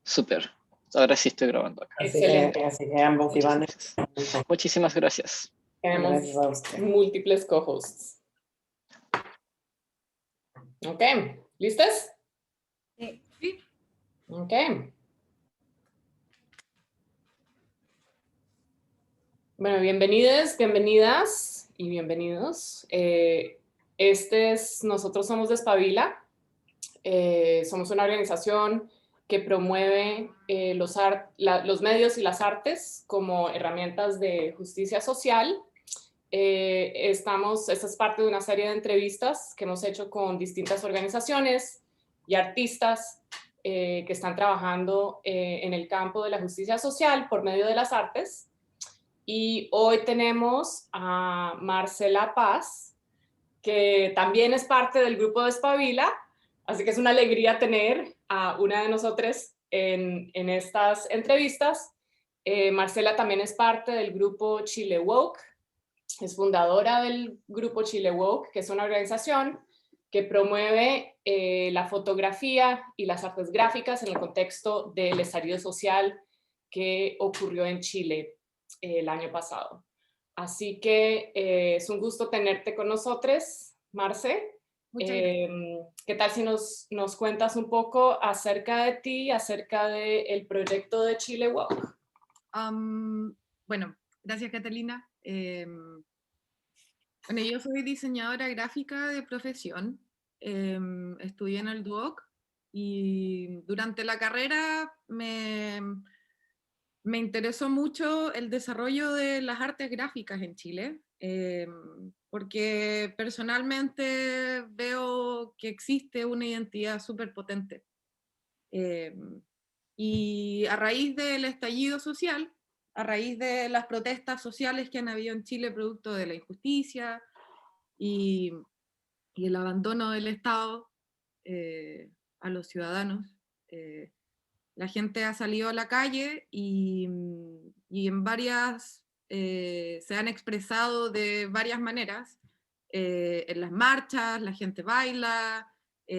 Súper. Ahora sí estoy grabando acá. Así que ambos Muchas Iván. gracias. Muchísimas gracias. Tenemos Tenemos gracias a usted. múltiples co-hosts. Ok, ¿listas? Sí. Ok. Bueno, bienvenidas y bienvenidos. Nosotros somos Despabila. Somos una organización que promueve los medios y las artes como herramientas de justicia social. Esta es parte de una serie de entrevistas que hemos hecho con distintas organizaciones y artistas que están trabajando en el campo de la justicia social por medio de las artes. Y hoy tenemos a Marcela Paz, que también es parte del grupo de Despabila, así que es una alegría tener a una de nosotras en estas entrevistas. Marcela también es parte del grupo Chile Woke, es fundadora del grupo Chile Woke, que es una organización que promueve la fotografía y las artes gráficas en el contexto del estallido social que ocurrió en Chile el año pasado. Así que es un gusto tenerte con nosotros, Marce. ¿Qué tal si nos cuentas un poco acerca de ti, acerca del proyecto de Chile Woke? Bueno, gracias Catalina. Bueno, yo soy diseñadora gráfica de profesión. Estudié en el Duoc y durante la carrera me interesó mucho el desarrollo de las artes gráficas en Chile, porque personalmente veo que existe una identidad súper potente. Y a raíz del estallido social, a raíz de las protestas sociales que han habido en Chile producto de la injusticia y el abandono del Estado a los ciudadanos, la gente ha salido a la calle y en varias, se han expresado de varias maneras. En las marchas, la gente baila,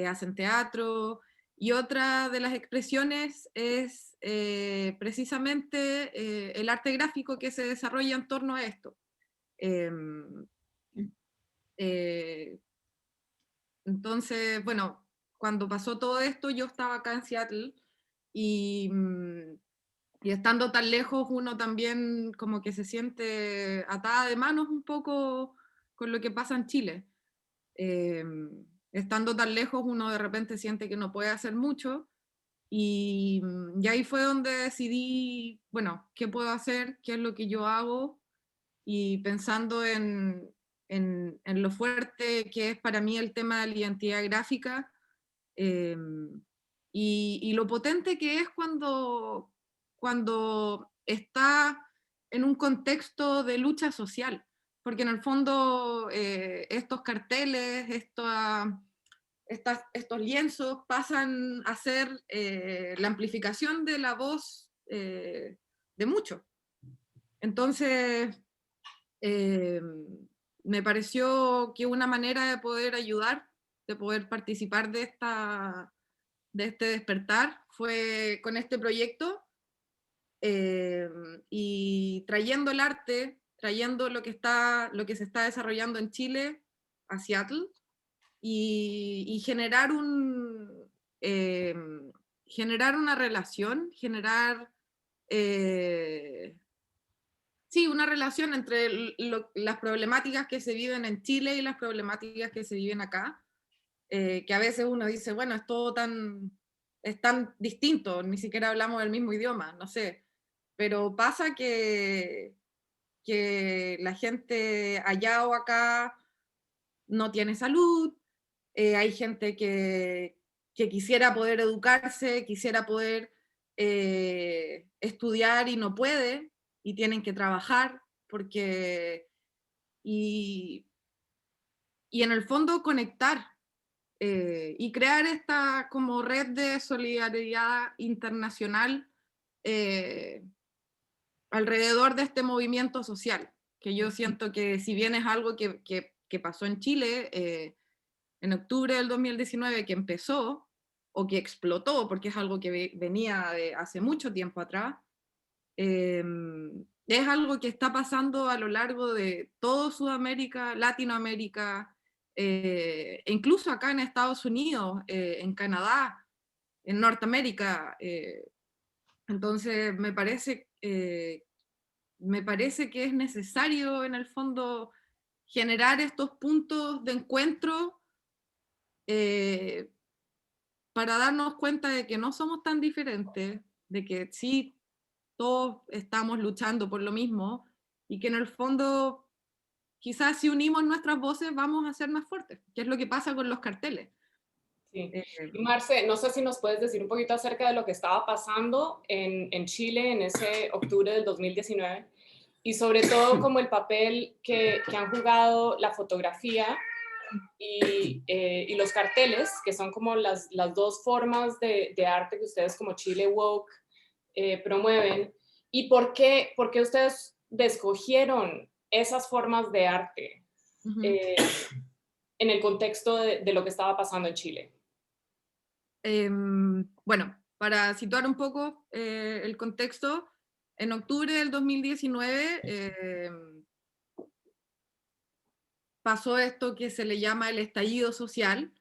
hacen teatro, y otra de las expresiones es precisamente el arte gráfico que se desarrolla en torno a esto. Entonces, bueno, cuando pasó todo esto, yo estaba acá en Seattle y estando tan lejos, uno también como que se siente atada de manos un poco con lo que pasa en Chile. Estando tan lejos, uno de repente siente que no puede hacer mucho, y ahí fue donde decidí, bueno, ¿qué puedo hacer? ¿Qué es lo que yo hago? Y pensando en lo fuerte que es para mí el tema de la identidad gráfica, y lo potente que es cuando está en un contexto de lucha social, porque en el fondo estos carteles, estos lienzos pasan a ser la amplificación de la voz de muchos. Entonces, me pareció que una manera de poder ayudar, de poder participar de este despertar, fue con este proyecto, y trayendo el arte, trayendo lo que se está desarrollando en Chile a Seattle, y generar generar una relación, sí, una relación entre las problemáticas que se viven en Chile y las problemáticas que se viven acá, que a veces uno dice, bueno, es tan distinto, ni siquiera hablamos del mismo idioma, no sé, pero pasa que la gente allá o acá no tiene salud, hay gente que quisiera poder educarse, quisiera poder estudiar y no puede, y tienen que trabajar, y en el fondo conectar y crear esta como red de solidaridad internacional alrededor de este movimiento social, que yo siento que si bien es algo que pasó en Chile en octubre del 2019, que empezó, o que explotó, porque es algo que venía de hace mucho tiempo atrás, es algo que está pasando a lo largo de toda Sudamérica, Latinoamérica, e incluso acá en Estados Unidos, en Canadá, en Norteamérica. Entonces me parece que es necesario en el fondo generar estos puntos de encuentro, eh, para darnos cuenta de que no somos tan diferentes, de que sí, todos estamos luchando por lo mismo, y que en el fondo quizás si unimos nuestras voces vamos a ser más fuertes, que es lo que pasa con los carteles. Sí. Eh, Y Marce, no sé si nos puedes decir un poquito acerca de lo que estaba pasando en Chile en ese octubre del 2019 y sobre todo como el papel que han jugado la fotografía y los carteles, que son como las dos formas de arte que ustedes como Chile Woke promueven, y por qué ustedes escogieron esas formas de arte eh, en el contexto de lo que estaba pasando en Chile. Bueno, para situar un poco el contexto, en octubre del 2019 pasó esto que se le llama el estallido social,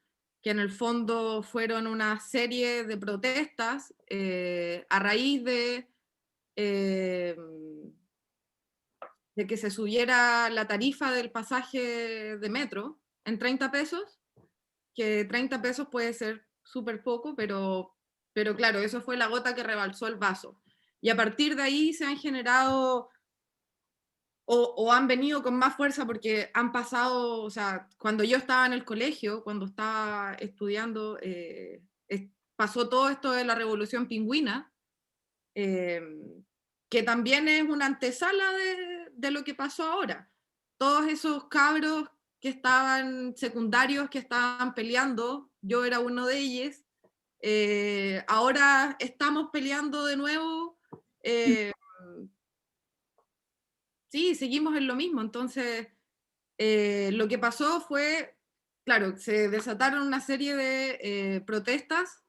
que en el fondo fueron una serie de protestas a raíz eh, de que se subiera la tarifa del pasaje de metro en 30 pesos, que 30 pesos puede ser súper poco, pero claro, eso fue la gota que rebalsó el vaso. Y a partir de ahí se han generado o han venido con más fuerza porque han pasado, o sea, cuando yo estaba en el colegio, cuando estaba estudiando, pasó todo esto de la Revolución Pingüina, eh, que también es una antesala de lo que pasó ahora. Todos esos cabros que estaban secundarios, que estaban peleando, yo era uno de ellos, ahora estamos peleando de nuevo. Sí, seguimos en lo mismo. Entonces, lo que pasó fue, claro, se desataron una serie de protestas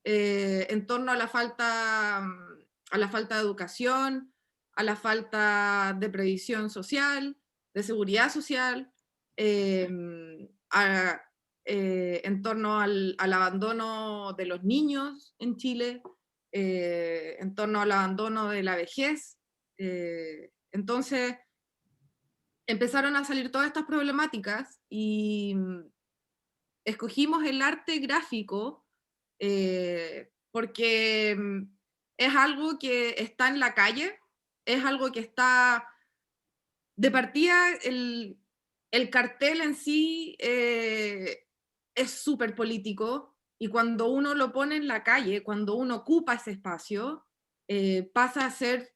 en torno a la falta de educación, a la falta de previsión social, de seguridad social, eh, a, en torno al abandono de los niños en Chile, en torno al abandono de la vejez. Entonces, empezaron a salir todas estas problemáticas y escogimos el arte gráfico porque es algo que está en la calle, es algo que está de partida, el cartel en sí es súper político, y cuando uno lo pone en la calle, cuando uno ocupa ese espacio, pasa a ser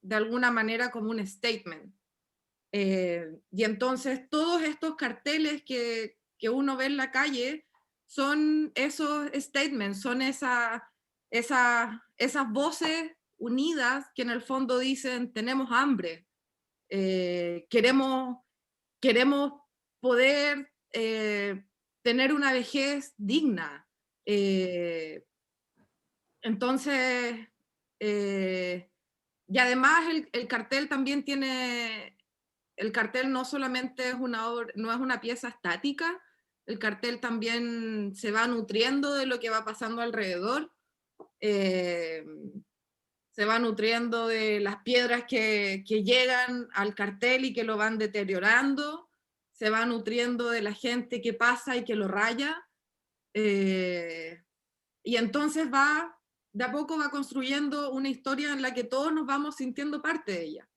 de alguna manera como un statement. Y entonces todos estos carteles que uno ve en la calle son esos statements, son esas voces unidas que en el fondo dicen: tenemos hambre, queremos poder tener una vejez digna. Entonces, y además el cartel también tiene, el cartel no solamente es una obra, no es una pieza estática, el cartel también se va nutriendo de lo que va pasando alrededor, eh, se va nutriendo de las piedras que llegan al cartel y que lo van deteriorando, se va nutriendo de la gente que pasa y que lo raya, y entonces de a poco va construyendo una historia en la que todos nos vamos sintiendo parte de ella.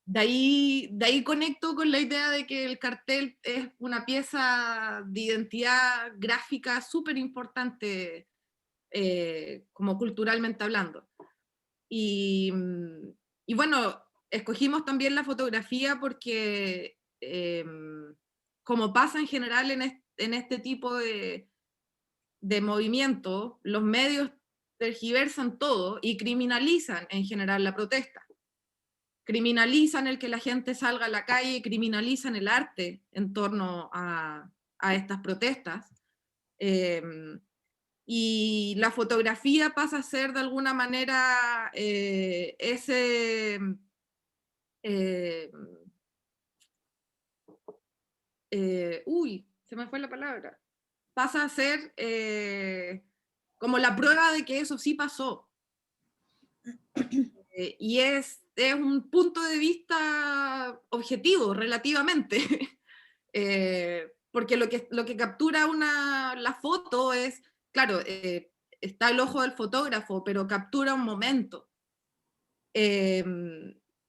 De ahí conecto con la idea de que el cartel es una pieza de identidad gráfica súper importante, como culturalmente hablando. Y, y bueno, escogimos también la fotografía porque, como pasa en general en este tipo de movimiento, los medios tergiversan todo y criminalizan en general la protesta. Criminalizan el que la gente salga a la calle, criminalizan el arte en torno a estas protestas. Y la fotografía pasa a ser de alguna manera se me fue la palabra. Pasa a ser como la prueba de que eso sí pasó. Y es un punto de vista objetivo, relativamente. Porque lo que captura la foto es, claro, está el ojo del fotógrafo, pero captura un momento.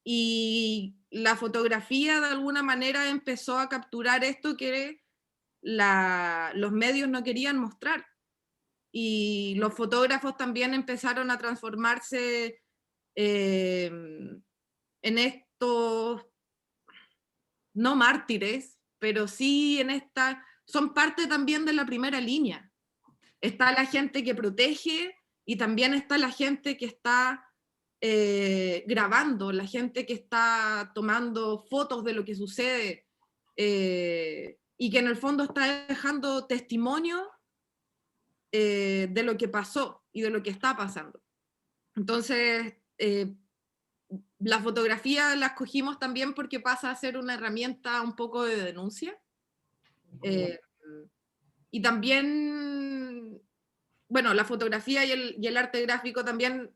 Y la fotografía de alguna manera empezó a capturar esto que los medios no querían mostrar. Y los fotógrafos también empezaron a transformarse en estos, no mártires, pero sí son parte también de la primera línea. Está la gente que protege y también está la gente que está grabando, la gente que está tomando fotos de lo que sucede y que en el fondo está dejando testimonio de lo que pasó y de lo que está pasando. Entonces, la fotografía la escogimos también porque pasa a ser una herramienta un poco de denuncia. Y también, bueno, la fotografía y el arte gráfico también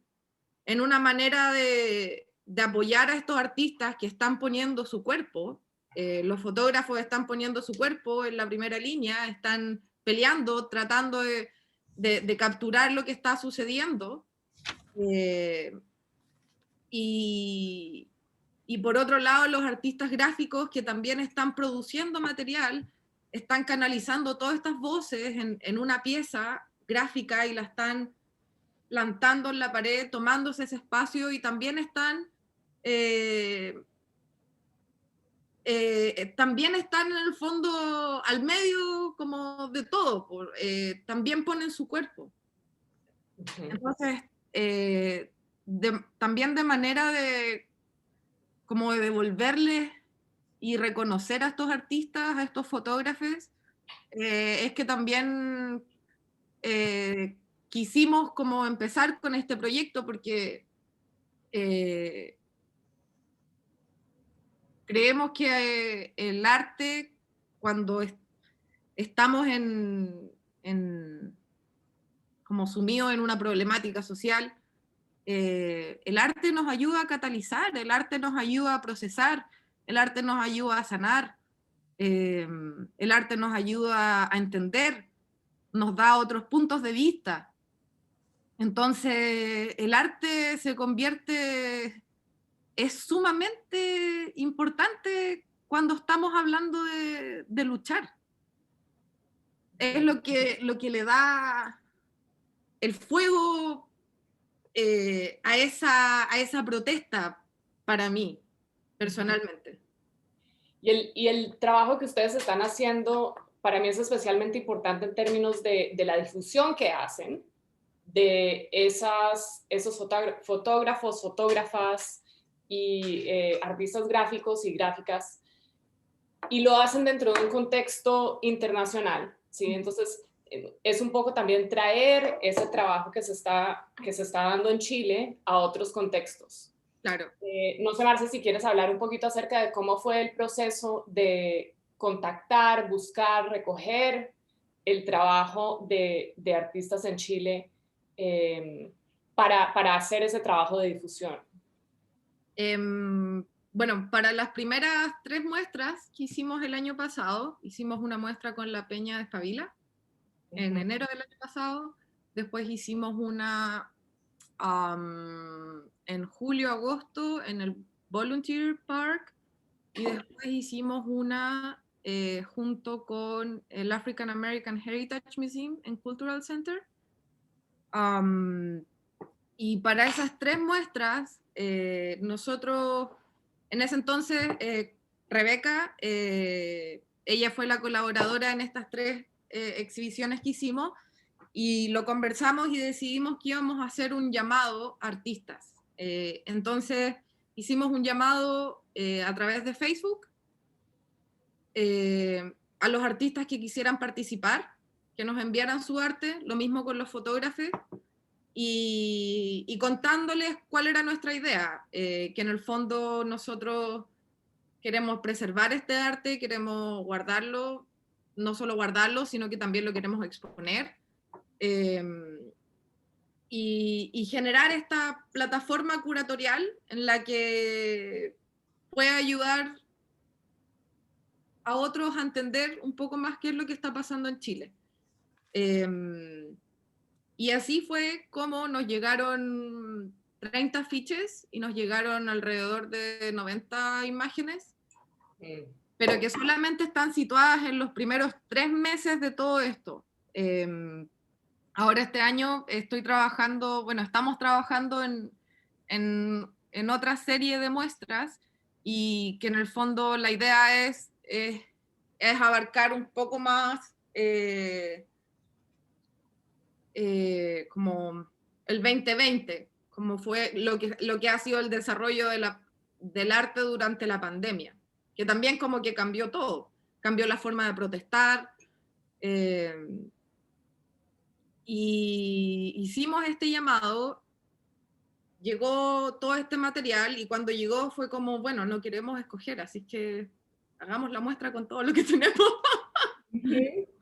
en una manera de apoyar a estos artistas que están poniendo su cuerpo. Los fotógrafos están poniendo su cuerpo en la primera línea, están peleando, tratando de capturar lo que está sucediendo. Y por otro lado, los artistas gráficos que también están produciendo material, están canalizando todas estas voces en una pieza gráfica y la están plantando en la pared, tomándose ese espacio, y también están en el fondo al medio como de todo, también ponen su cuerpo. Entonces, también de manera como de devolverles y reconocer a estos artistas, a estos fotógrafos, es que también quisimos como empezar con este proyecto, porque creemos que el arte, cuando estamos como sumidos en una problemática social, el arte nos ayuda a catalizar, el arte nos ayuda a procesar, el arte nos ayuda a sanar, el arte nos ayuda a entender, nos da otros puntos de vista. Entonces, el arte es sumamente importante cuando estamos hablando de luchar. Es lo que le da el fuego a esa protesta para mí, personalmente. Y el trabajo que ustedes están haciendo para mí es especialmente importante en términos de la difusión que hacen, de esos fotógrafos, fotógrafas y artistas gráficos y gráficas, y lo hacen dentro de un contexto internacional, ¿sí? Entonces, es un poco también traer ese trabajo que se está dando en Chile a otros contextos. Claro. No sé, Marce, si quieres hablar un poquito acerca de cómo fue el proceso de contactar, buscar, recoger el trabajo de artistas en Chile para hacer ese trabajo de difusión. Bueno, para las primeras 3 muestras que hicimos el año pasado, hicimos una muestra con la Peña de Espabila en enero del año pasado, después hicimos una en julio-agosto en el Volunteer Park, y después hicimos una junto con el African American Heritage Museum en Cultural Center. Y para esas 3 muestras, nosotros, en ese entonces, Rebeca, ella fue la colaboradora en estas 3 exhibiciones que hicimos, y lo conversamos y decidimos que íbamos a hacer un llamado a artistas. Entonces, hicimos un llamado a través de Facebook a los artistas que quisieran participar. que nos enviaran su arte, lo mismo con los fotógrafos, y contándoles cuál era nuestra idea, que en el fondo nosotros queremos preservar este arte, queremos guardarlo, no solo guardarlo, sino que también lo queremos exponer, y generar esta plataforma curatorial en la que pueda ayudar a otros a entender un poco más qué es lo que está pasando en Chile. Y así fue como nos llegaron 30 afiches y nos llegaron alrededor de 90 imágenes, pero que solamente están situadas en los primeros 3 meses de todo esto. Ahora este año estoy trabajando, bueno, estamos trabajando en otra serie de muestras, y que en el fondo la idea es abarcar un poco más como el 2020, como fue lo que ha sido el desarrollo del arte durante la pandemia, que también como que cambió todo, cambió la forma de protestar, y hicimos este llamado, llegó todo este material, y cuando llegó fue como, bueno, no queremos escoger, así que hagamos la muestra con todo lo que tenemos.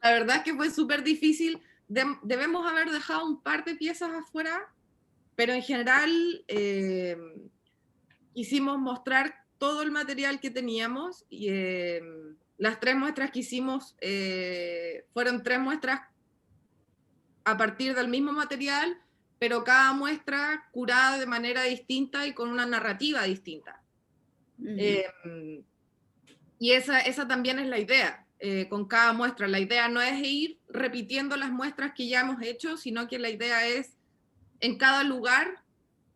La verdad es que fue súper difícil, debemos haber dejado un par de piezas afuera, pero en general quisimos mostrar todo el material que teníamos, y las 3 muestras que hicimos fueron 3 muestras a partir del mismo material, pero cada muestra curada de manera distinta y con una narrativa distinta. Y esa también es la idea, con cada muestra. La idea no es ir repitiendo las muestras que ya hemos hecho, sino que la idea es, en cada lugar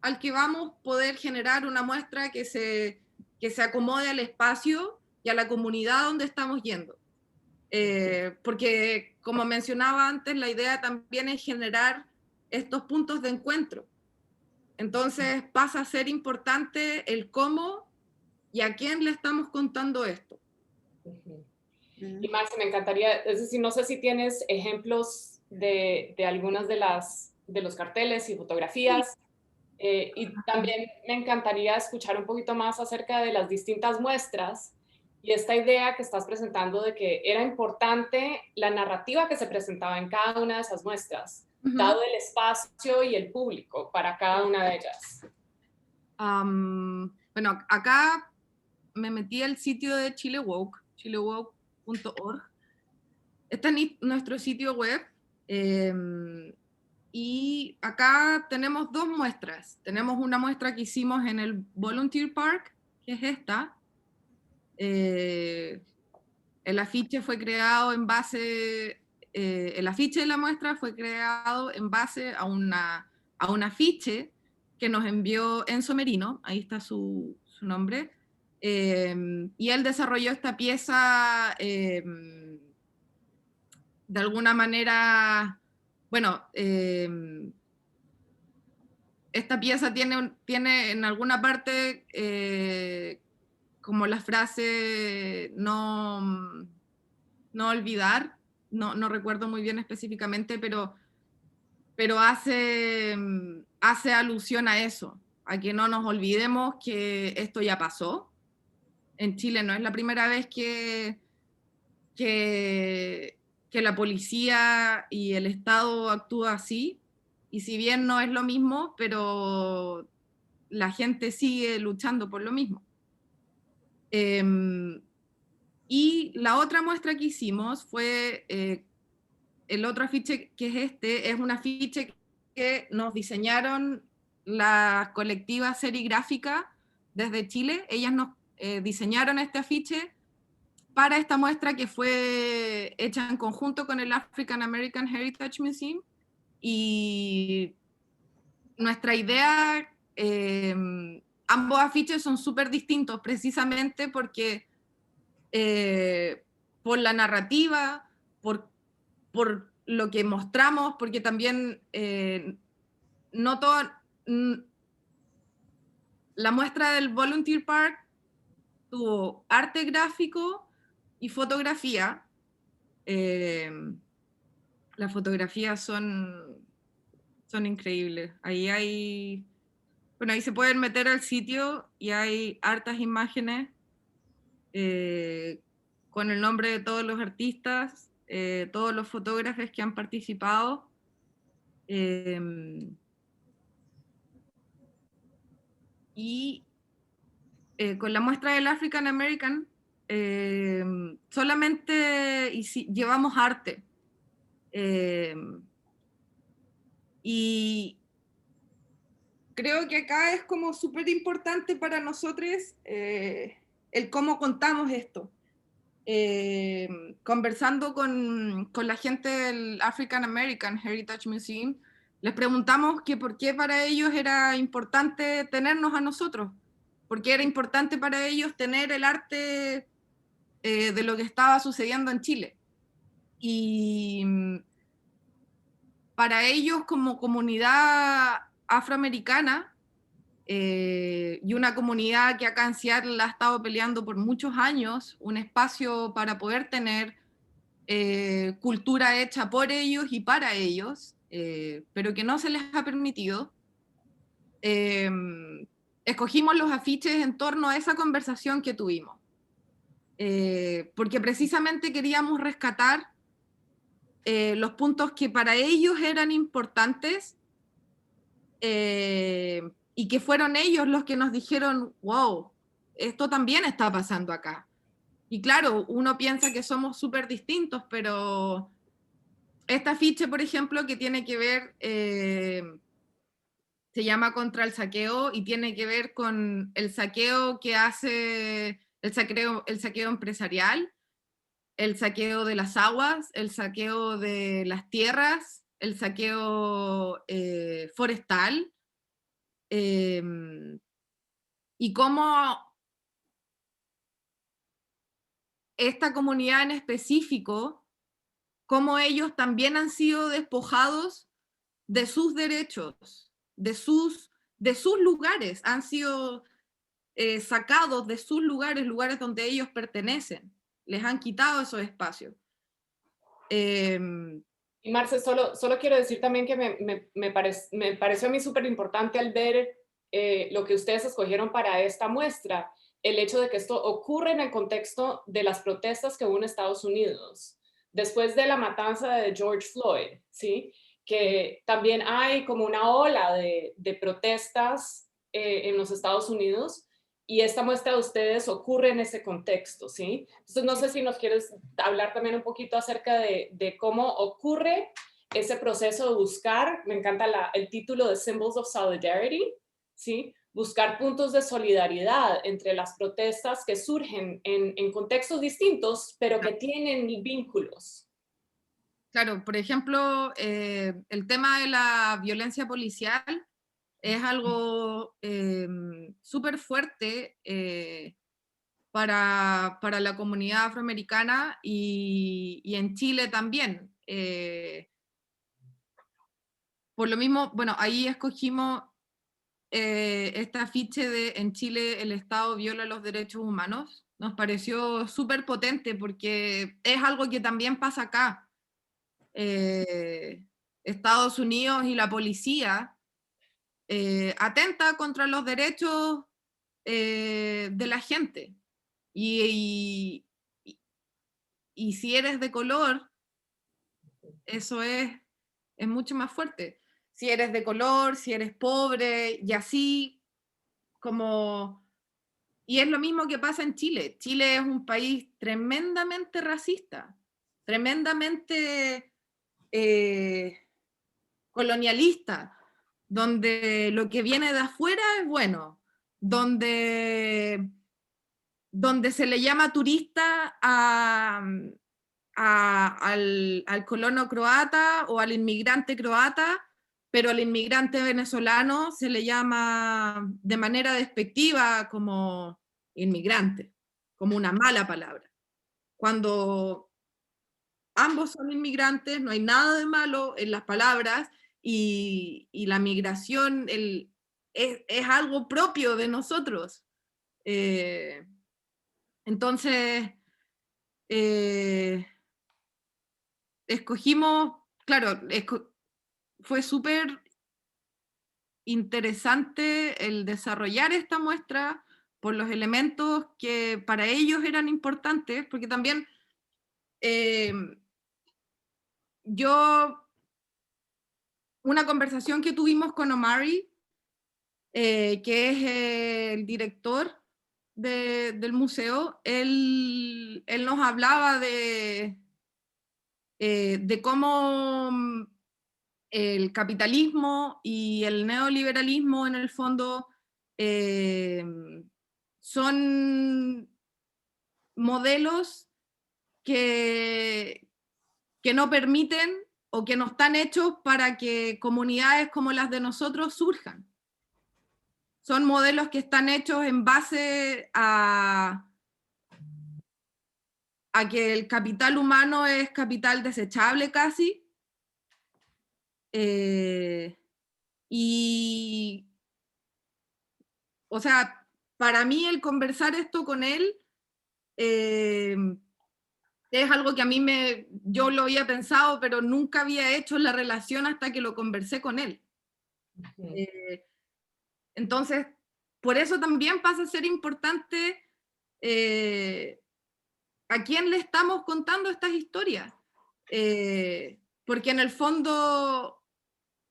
al que vamos, poder generar una muestra que se acomode al espacio y a la comunidad donde estamos yendo. Porque, como mencionaba antes, la idea también es generar estos puntos de encuentro. Entonces pasa a ser importante el cómo y a quién le estamos contando esto. Y Maxi, me encantaría, es decir, no sé si tienes ejemplos de algunas de los carteles y fotografías, y también me encantaría escuchar un poquito más acerca de las distintas muestras y esta idea que estás presentando de que era importante la narrativa que se presentaba en cada una de esas muestras, dado el espacio y el público para cada una de ellas. Bueno, acá me metí al sitio de Chile Woke, chilewoke.org. Este es nuestro sitio web, y acá tenemos 2 muestras. Tenemos una muestra que hicimos en el Volunteer Park, que es esta. El afiche fue creado en base, el afiche de la muestra fue creado en base a un afiche que nos envió Enzo Merino, ahí está su nombre, y él desarrolló esta pieza de alguna manera, bueno, esta pieza tiene en alguna parte como la frase no olvidar, no recuerdo muy bien específicamente, pero hace alusión a eso, a que no nos olvidemos que esto ya pasó. En Chile no es la primera vez que la policía y el Estado actúa así, y si bien no es lo mismo, pero la gente sigue luchando por lo mismo. Y la otra muestra que hicimos fue el otro afiche, que es un afiche que nos diseñaron la colectiva Serigráfica desde Chile. Ellas nos diseñaron este afiche para esta muestra, que fue hecha en conjunto con el African American Heritage Museum, y nuestra idea, ambos afiches son súper distintos precisamente porque por la narrativa, por lo que mostramos, porque también no todo, la muestra del Volunteer Park tuvo arte gráfico y fotografía, Las fotografías son increíbles. Bueno, ahí se pueden meter al sitio y hay hartas imágenes con el nombre de todos los artistas, todos los fotógrafos que han participado. Y con la muestra del African American solamente llevamos arte. Y creo que acá es como súper importante para nosotros el cómo contamos esto. Conversando con la gente del African American Heritage Museum, les preguntamos que por qué para ellos era importante tenernos a nosotros, por qué era importante para ellos tener el arte de lo que estaba sucediendo en Chile. Y para ellos como comunidad afroamericana, y una comunidad que acá en Seattle ha estado peleando por muchos años, un espacio para poder tener cultura hecha por ellos y para ellos, pero que no se les ha permitido. Escogimos los afiches en torno a esa conversación que tuvimos, porque precisamente queríamos rescatar los puntos que para ellos eran importantes y que fueron ellos los que nos dijeron, wow, esto también está pasando acá. Y claro, uno piensa que somos súper distintos, pero este afiche, por ejemplo, que tiene que ver, se llama Contra el Saqueo y tiene que ver con el saqueo que hace, el saqueo empresarial, el saqueo de las aguas, el saqueo de las tierras, el saqueo forestal, y cómo esta comunidad en específico, cómo ellos también han sido despojados de sus derechos, de sus lugares, han sido sacados de sus lugares, lugares donde ellos pertenecen, les han quitado esos espacios. Y Marce, solo quiero decir también que me pareció a mí súper importante al ver lo que ustedes escogieron para esta muestra, el hecho de que esto ocurre en el contexto de las protestas que hubo en Estados Unidos, después de la matanza de George Floyd, ¿sí? Que también hay como una ola de protestas en los Estados Unidos, y esta muestra de ustedes ocurre en ese contexto, ¿sí? Entonces, no sé si nos quieres hablar también un poquito acerca de cómo ocurre ese proceso de buscar, me encanta el título de Symbols of Solidarity, ¿sí? Buscar puntos de solidaridad entre las protestas que surgen en contextos distintos, pero que tienen vínculos. Claro, por ejemplo, el tema de la violencia policial es algo súper fuerte para la comunidad afroamericana y en Chile también. Por lo mismo, bueno, ahí escogimos este afiche de en Chile el Estado viola los derechos humanos. Nos pareció súper potente porque es algo que también pasa acá. Estados Unidos y la policía atenta contra los derechos de la gente. Y si eres de color, eso es mucho más fuerte. Si eres de color, si eres pobre, y así como... Y es lo mismo que pasa en Chile. Chile es un país tremendamente racista, tremendamente colonialista, donde lo que viene de afuera es bueno, donde se le llama turista al colono croata o al inmigrante croata, pero al inmigrante venezolano se le llama de manera despectiva como inmigrante, como una mala palabra. Cuando ambos son inmigrantes, no hay nada de malo en las palabras y la migración es algo propio de nosotros. Entonces, escogimos claro, fue súper interesante el desarrollar esta muestra por los elementos que para ellos eran importantes, porque también una conversación que tuvimos con Omari, que es el director del museo, él nos hablaba de cómo el capitalismo y el neoliberalismo en el fondo son modelos que no permiten o que no están hechos para que comunidades como las de nosotros surjan. Son modelos que están hechos en base a que el capital humano es capital desechable casi, y, o sea, para mí el conversar esto con él es algo que a mí yo lo había pensado, pero nunca había hecho la relación hasta que lo conversé con él. Entonces, por eso también pasa a ser importante a quién le estamos contando estas historias. Porque en el fondo,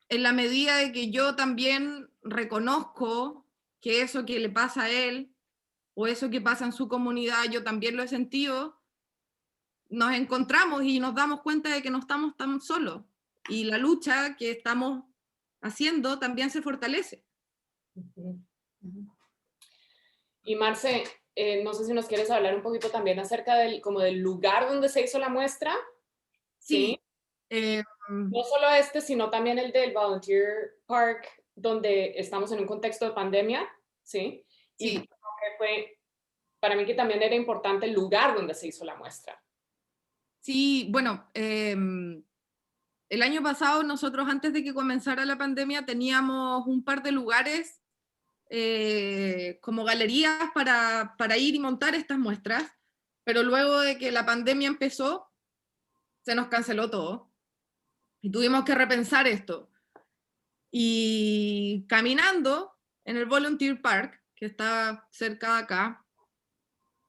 en la medida de que yo también reconozco que eso que le pasa a él, o eso que pasa en su comunidad, yo también lo he sentido, nos encontramos y nos damos cuenta de que no estamos tan solos. Y la lucha que estamos haciendo también se fortalece. Y Marce, no sé si nos quieres hablar un poquito también acerca como del lugar donde se hizo la muestra. Sí. No solo sino también el del Volunteer Park, donde estamos en un contexto de pandemia, ¿sí? Sí. Y fue, para mí que también era importante el lugar donde se hizo la muestra. Sí, bueno, el año pasado nosotros, antes de que comenzara la pandemia, teníamos un par de lugares como galerías para ir y montar estas muestras, pero luego de que la pandemia empezó, se nos canceló todo y tuvimos que repensar esto. Y caminando en el Volunteer Park, que está cerca de acá,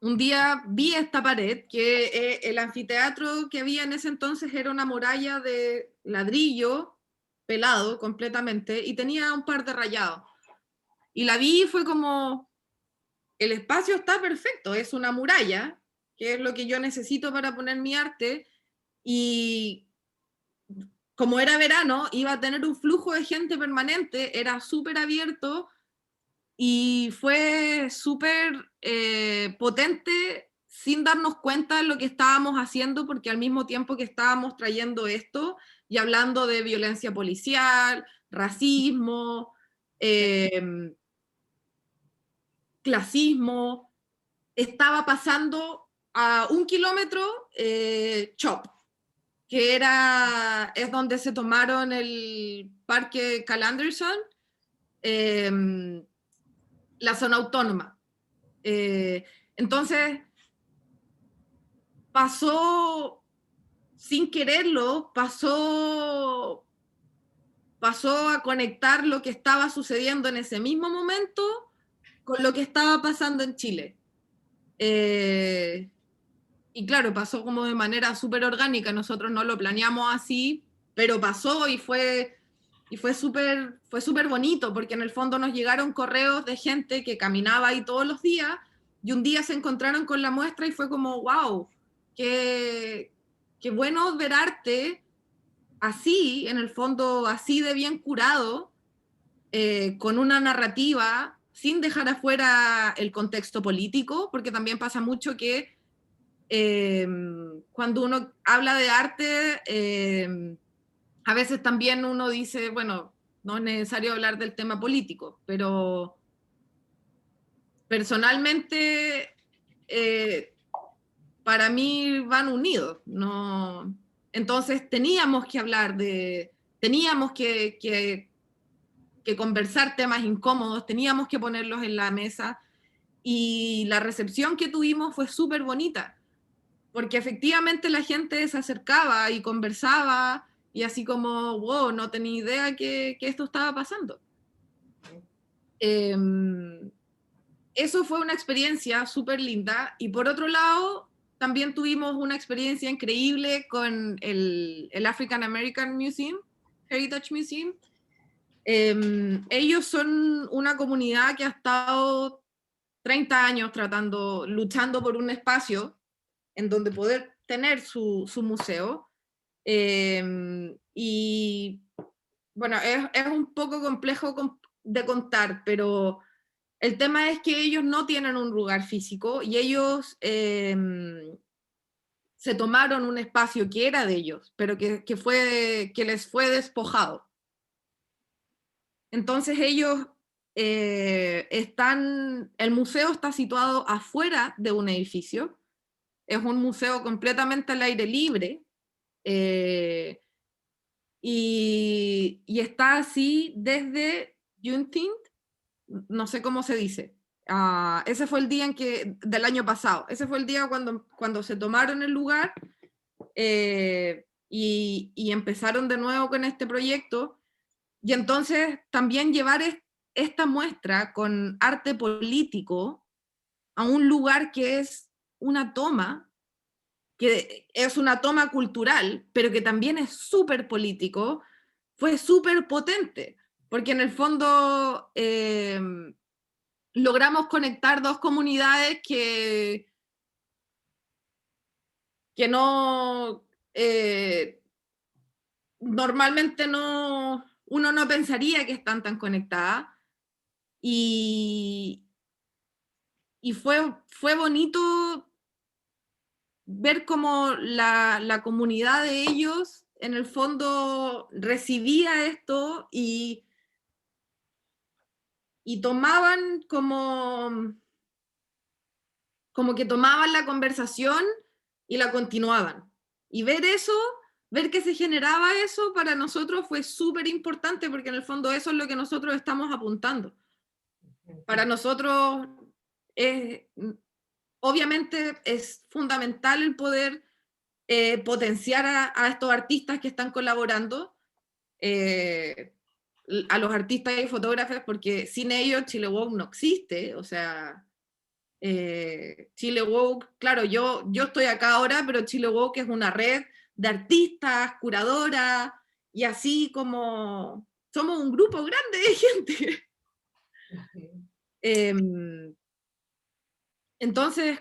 un día vi esta pared, que el anfiteatro que había en ese entonces era una muralla de ladrillo pelado completamente y tenía un par de rayados. Y la vi y fue como, el espacio está perfecto, es una muralla, que es lo que yo necesito para poner mi arte, y como era verano, iba a tener un flujo de gente permanente, era súper abierto, y fue súper potente sin darnos cuenta de lo que estábamos haciendo, porque al mismo tiempo que estábamos trayendo esto y hablando de violencia policial, racismo, clasismo, estaba pasando a 1 kilómetro CHOP, que es donde se tomaron el parque Cal Anderson, la zona autónoma. Entonces, pasó sin quererlo, pasó a conectar lo que estaba sucediendo en ese mismo momento con lo que estaba pasando en Chile. Y claro, pasó como de manera súper orgánica, nosotros no lo planeamos así, pero pasó y fue súper bonito, porque en el fondo nos llegaron correos de gente que caminaba ahí todos los días, y un día se encontraron con la muestra y fue como, wow, qué bueno ver arte así, en el fondo así de bien curado, con una narrativa, sin dejar afuera el contexto político, porque también pasa mucho que cuando uno habla de arte, a veces también uno dice, bueno, no es necesario hablar del tema político, pero personalmente para mí van unidos, ¿no? Entonces teníamos que hablar teníamos que conversar temas incómodos, teníamos que ponerlos en la mesa, y la recepción que tuvimos fue súper bonita, porque efectivamente la gente se acercaba y conversaba y así como, wow, no tenía idea que esto estaba pasando. Eso fue una experiencia súper linda, y por otro lado, también tuvimos una experiencia increíble con el African American Museum, Heritage Museum. Ellos son una comunidad que ha estado 30 años luchando por un espacio en donde poder tener su museo. Y bueno, es un poco complejo de contar, pero el tema es que ellos no tienen un lugar físico y ellos se tomaron un espacio que era de ellos, pero que les fue despojado. Entonces ellos el museo está situado afuera de un edificio, es un museo completamente al aire libre, y está así desde Juneteenth, no sé cómo se dice. Ese fue el día del año pasado, ese fue el día cuando se tomaron el lugar, y empezaron de nuevo con este proyecto. Y entonces también llevar esta muestra con arte político a un lugar que es una toma, que es una toma cultural, pero que también es súper político, fue súper potente, porque en el fondo logramos conectar dos comunidades que no, normalmente uno no pensaría que están tan conectadas, y fue bonito ver cómo la comunidad de ellos en el fondo recibía esto y tomaban como que tomaban la conversación y la continuaban. Y ver que se generaba eso para nosotros fue súper importante, porque en el fondo eso es lo que nosotros estamos apuntando. Para nosotros obviamente es fundamental el poder potenciar a estos artistas que están colaborando, a los artistas y fotógrafos, porque sin ellos Chile Woke no existe. O sea, Chile Woke, claro, yo estoy acá ahora, pero Chile Woke es una red de artistas, curadoras, y así como somos un grupo grande de gente. Entonces,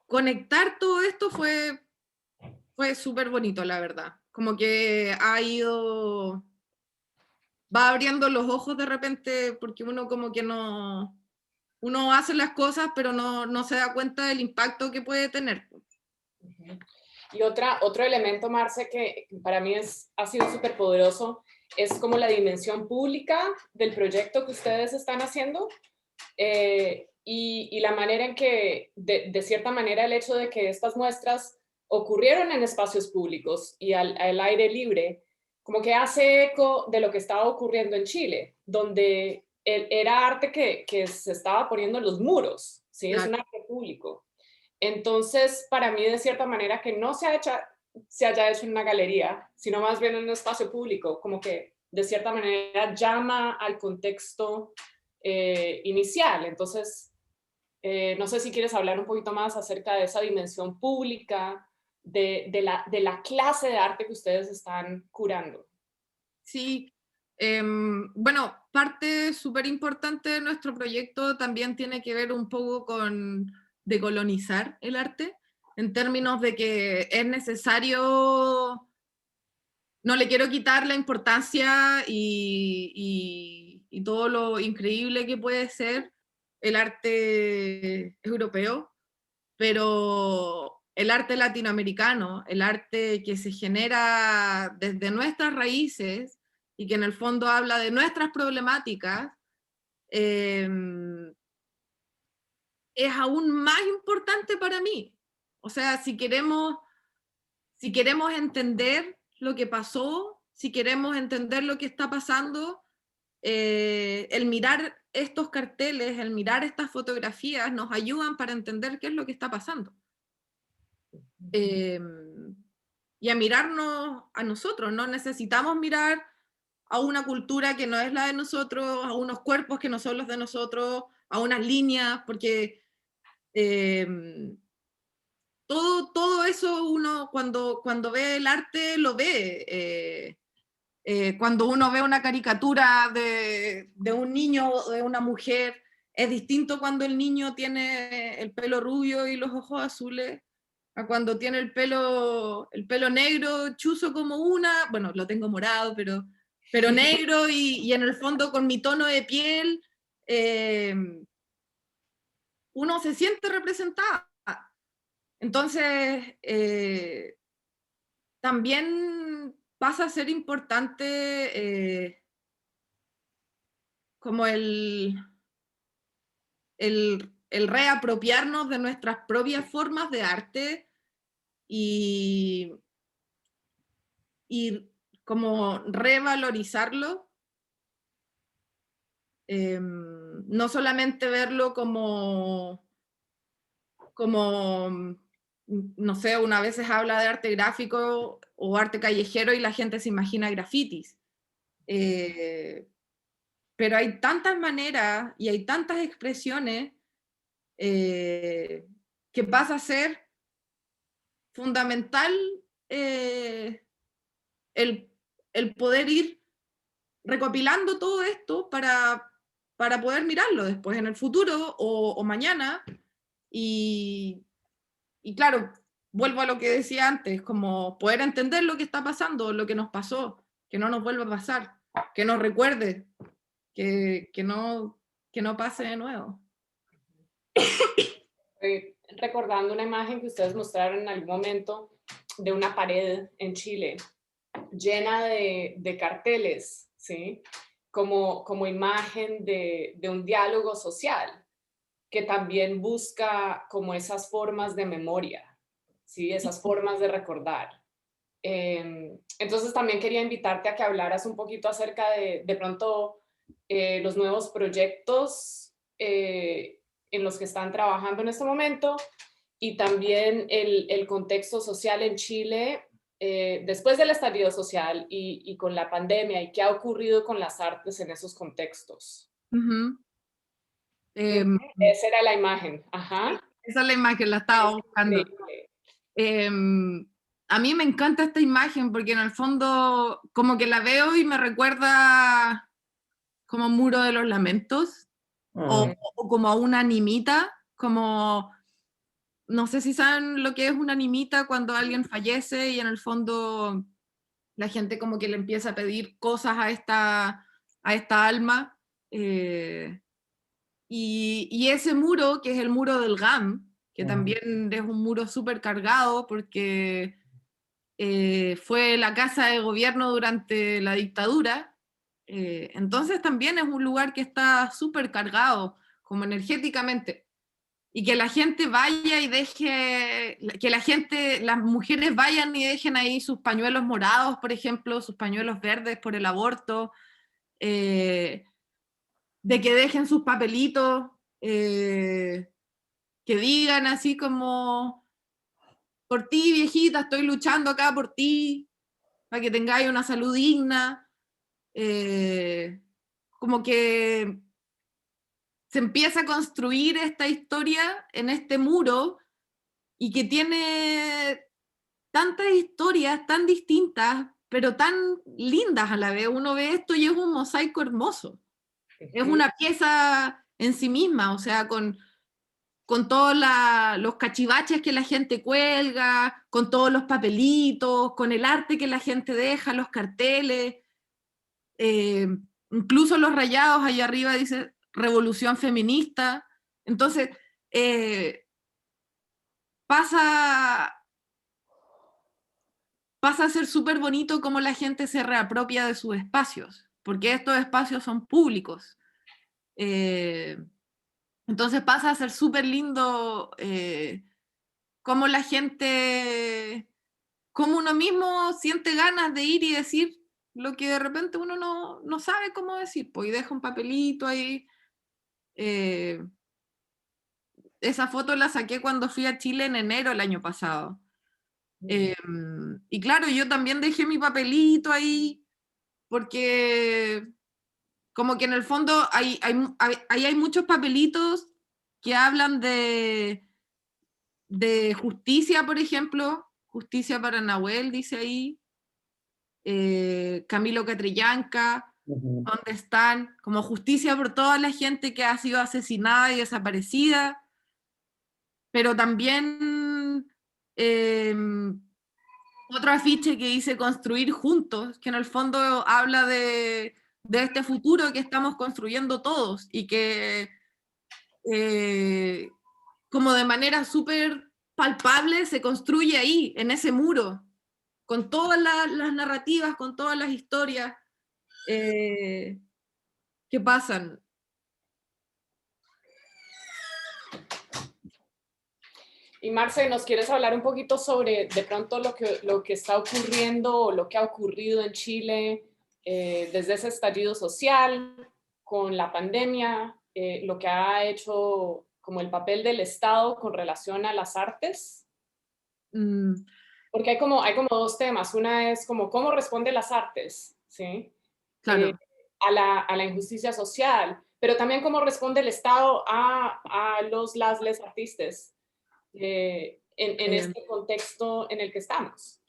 conectar todo esto fue súper bonito, la verdad. Como que va abriendo los ojos de repente, porque uno como que uno hace las cosas, pero no se da cuenta del impacto que puede tener. Y otro elemento, Marce, que para mí ha sido súper poderoso, es como la dimensión pública del proyecto que ustedes están haciendo, y la manera en que, de cierta manera, el hecho de que estas muestras ocurrieron en espacios públicos y al aire libre, como que hace eco de lo que estaba ocurriendo en Chile, donde era arte que se estaba poniendo en los muros, ¿sí? Claro. Es un arte público. Entonces, para mí, de cierta manera, que no se haya hecho en una galería, sino más bien en un espacio público, como que de cierta manera llama al contexto inicial. Entonces, no sé si quieres hablar un poquito más acerca de esa dimensión pública, de la clase de arte que ustedes están curando. Sí, bueno, parte súper importante de nuestro proyecto también tiene que ver un poco con decolonizar el arte, en términos de que es necesario, no le quiero quitar la importancia y todo lo increíble que puede ser el arte europeo, pero el arte latinoamericano, el arte que se genera desde nuestras raíces y que en el fondo habla de nuestras problemáticas, es aún más importante para mí. O sea, si queremos entender lo que pasó, si queremos entender lo que está pasando, el mirar estos carteles, el mirar estas fotografías nos ayudan para entender qué es lo que está pasando. y a mirarnos a nosotros. No necesitamos mirar a una cultura que no es la de nosotros, a unos cuerpos que no son los de nosotros, a unas líneas, porque todo eso uno cuando ve el arte lo ve. Cuando uno ve una caricatura de un niño o de una mujer, es distinto cuando el niño tiene el pelo rubio y los ojos azules, a cuando tiene el pelo negro, chuzo como una, bueno, lo tengo morado, pero negro y en el fondo con mi tono de piel, uno se siente representada. Entonces, también pasa a ser importante como el reapropiarnos de nuestras propias formas de arte y como revalorizarlo, no solamente verlo como, no sé, una vez se habla de arte gráfico o arte callejero y la gente se imagina grafitis. Pero hay tantas maneras y hay tantas expresiones que pasa a ser fundamental el, el poder ir recopilando todo esto para poder mirarlo después en el futuro o mañana. Y claro, vuelvo a lo que decía antes, como poder entender lo que está pasando, lo que nos pasó, que no nos vuelva a pasar, que nos recuerde, que no pase de nuevo. Estoy recordando una imagen que ustedes mostraron en algún momento de una pared en Chile llena de carteles, ¿sí? Como imagen de un diálogo social que también busca como esas formas de memoria, ¿sí? Esas formas de recordar. Entonces también quería invitarte a que hablaras un poquito acerca de pronto los nuevos proyectos en los que están trabajando en este momento y también el contexto social en Chile después del estallido social y con la pandemia y qué ha ocurrido con las artes en esos contextos. Uh-huh. Esa era la imagen. Ajá. Esa es la imagen, la estaba buscando. A mí me encanta esta imagen porque en el fondo como que la veo y me recuerda como Muro de los Lamentos o como a una animita, como no sé si saben lo que es una animita cuando alguien fallece y en el fondo la gente como que le empieza a pedir cosas a esta alma. Y ese muro, que es el muro del GAM, que también es un muro súper cargado porque fue la casa de gobierno durante la dictadura, entonces también es un lugar que está súper cargado, como energéticamente. Y que la gente vaya y deje, que las mujeres vayan y dejen ahí sus pañuelos morados, por ejemplo, sus pañuelos verdes por el aborto, de que dejen sus papelitos, que digan así como, por ti viejita, estoy luchando acá por ti, para que tengáis una salud digna, como que se empieza a construir esta historia en este muro y que tiene tantas historias tan distintas, pero tan lindas a la vez. Uno ve esto y es un mosaico hermoso. Es una pieza en sí misma, o sea, con todos los cachivaches que la gente cuelga, con todos los papelitos, con el arte que la gente deja, los carteles, incluso los rayados allá arriba dice revolución feminista. Entonces, pasa a ser súper bonito cómo la gente se reapropia de sus espacios, porque estos espacios son públicos. Entonces pasa a ser súper lindo cómo la gente, cómo uno mismo siente ganas de ir y decir lo que de repente uno no sabe cómo decir, pues y deja un papelito ahí. Esa foto la saqué cuando fui a Chile en enero el año pasado. Y claro, yo también dejé mi papelito ahí, porque como que en el fondo hay muchos papelitos que hablan de justicia, por ejemplo, justicia para Nahuel, dice ahí, Camilo Catrillanca, ¿dónde están? Como justicia por toda la gente que ha sido asesinada y desaparecida, pero también otro afiche que dice construir juntos, que en el fondo habla de este futuro que estamos construyendo todos y que como de manera súper palpable se construye ahí, en ese muro, con todas las narrativas, con todas las historias que pasan. Y Marce, ¿nos quieres hablar un poquito sobre de pronto lo que está ocurriendo o lo que ha ocurrido en Chile desde ese estallido social, con la pandemia, lo que ha hecho como el papel del Estado con relación a las artes? Porque hay como dos temas. Una es como cómo responde las artes, ¿sí? Claro. A la injusticia social, pero también cómo responde el Estado a les artistas en este contexto en el que estamos.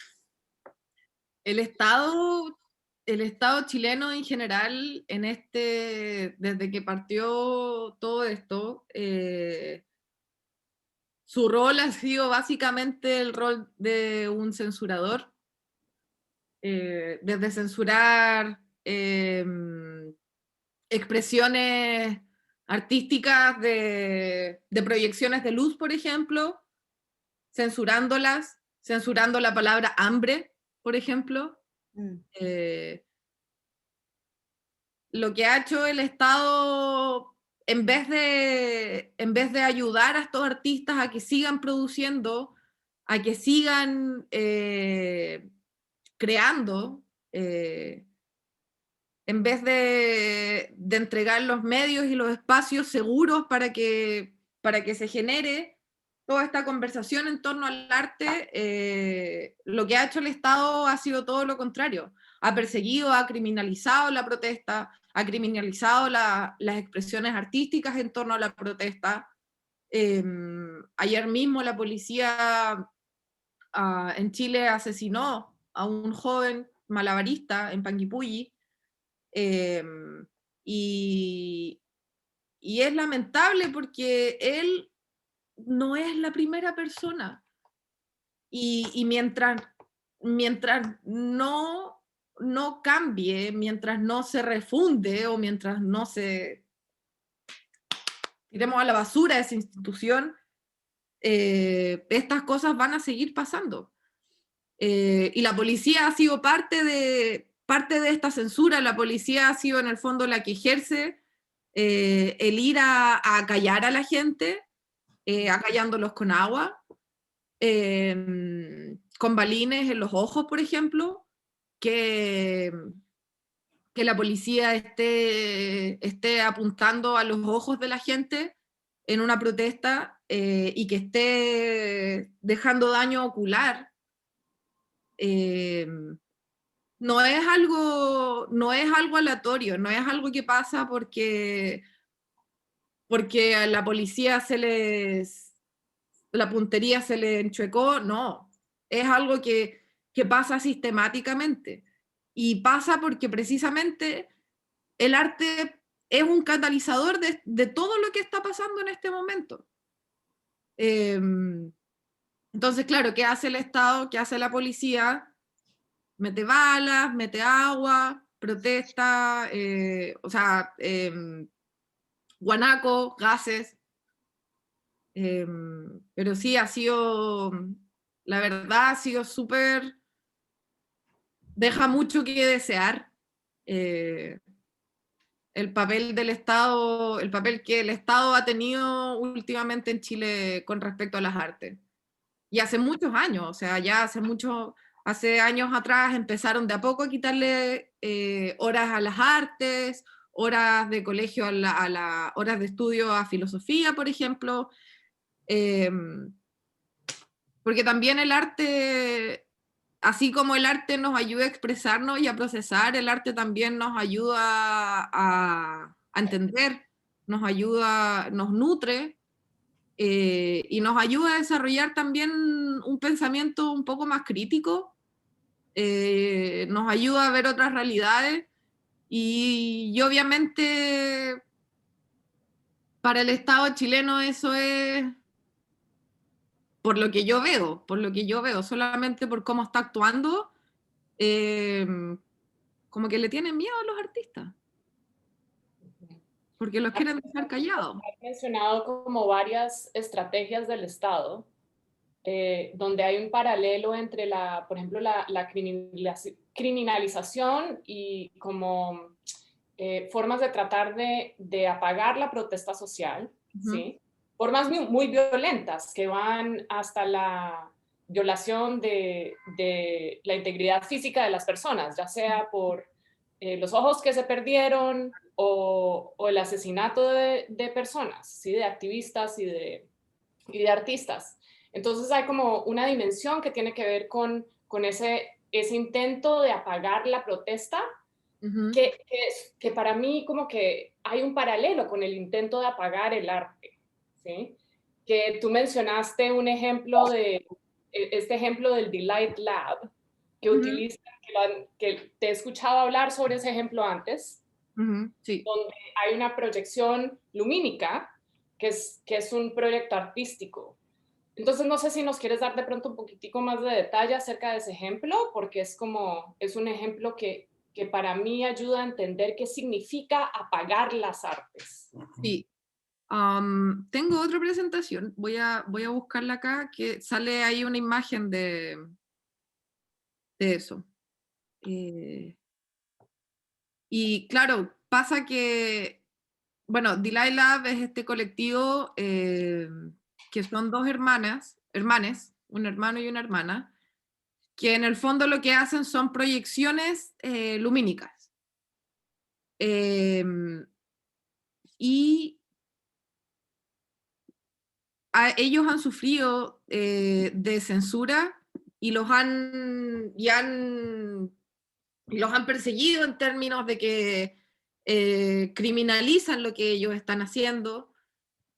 El Estado chileno en general, desde que partió todo esto, su rol ha sido básicamente el rol de un censurador, desde censurar expresiones artísticas de proyecciones de luz, por ejemplo, censurándolas, censurando la palabra hambre, por ejemplo. Lo que ha hecho el Estado, en vez de ayudar a estos artistas a que sigan produciendo, a que sigan creando, en vez de entregar los medios y los espacios seguros para que se genere toda esta conversación en torno al arte, lo que ha hecho el Estado ha sido todo lo contrario. Ha perseguido, ha criminalizado la protesta, ha criminalizado las expresiones artísticas en torno a la protesta. Ayer mismo la policía en Chile asesinó a un joven malabarista en Panguipulli, y es lamentable porque él no es la primera persona. Y mientras no cambie, mientras no se refunde o mientras no se tiremos a la basura esa institución, estas cosas van a seguir pasando. Y la policía ha sido parte de esta censura. La policía ha sido en el fondo la que ejerce el ir a acallar a la gente, acallándolos con agua, con balines en los ojos, por ejemplo, que la policía esté apuntando a los ojos de la gente en una protesta y que esté dejando daño ocular. No es algo aleatorio, no es algo que pasa porque a la policía la puntería se le enchuecó, no, es algo que pasa sistemáticamente, y pasa porque precisamente el arte es un catalizador de todo lo que está pasando en este momento. Entonces, claro, ¿qué hace el Estado? ¿Qué hace la policía? Mete balas, mete agua, protesta, guanaco, gases. Pero sí, la verdad ha sido súper, deja mucho que desear el papel del Estado, el papel que el Estado ha tenido últimamente en Chile con respecto a las artes. Y hace muchos años, o sea, ya hace años atrás empezaron de a poco a quitarle horas a las artes, horas de colegio horas de estudio a filosofía, por ejemplo. porque también el arte, así como el arte nos ayuda a expresarnos y a procesar, el arte también nos ayuda a entender, nos ayuda, nos nutre, y nos ayuda a desarrollar también un pensamiento un poco más crítico, nos ayuda a ver otras realidades, y obviamente para el Estado chileno eso es, por lo que yo veo, solamente por cómo está actuando, eh, como que le tienen miedo a los artistas, porque los quieren dejar callados. Has mencionado como varias estrategias del Estado, donde hay un paralelo entre por ejemplo, la criminalización y como formas de tratar de apagar la protesta social, ¿sí? Formas muy violentas que van hasta la violación de la integridad física de las personas, ya sea por los ojos que se perdieron o el asesinato de personas, ¿sí? De activistas y de artistas. Entonces hay como una dimensión que tiene que ver con ese intento de apagar la protesta, que para mí como que hay un paralelo con el intento de apagar el arte, ¿sí? Que tú mencionaste un ejemplo este ejemplo del Delight Lab, que utiliza, que te he escuchado hablar sobre ese ejemplo antes, Sí. donde hay una proyección lumínica, que es un proyecto artístico. Entonces, no sé si nos quieres dar de pronto un poquitico más de detalle acerca de ese ejemplo, porque es un ejemplo que para mí ayuda a entender qué significa apagar las artes. Sí. Tengo otra presentación, voy a buscarla acá, que sale ahí una imagen de eso. Y claro, pasa que, bueno, Delay Lab es este colectivo, que son dos hermanes, un hermano y una hermana, que en el fondo lo que hacen son proyecciones lumínicas. Y ellos han sufrido de censura y los han perseguido en términos de que criminalizan lo que ellos están haciendo.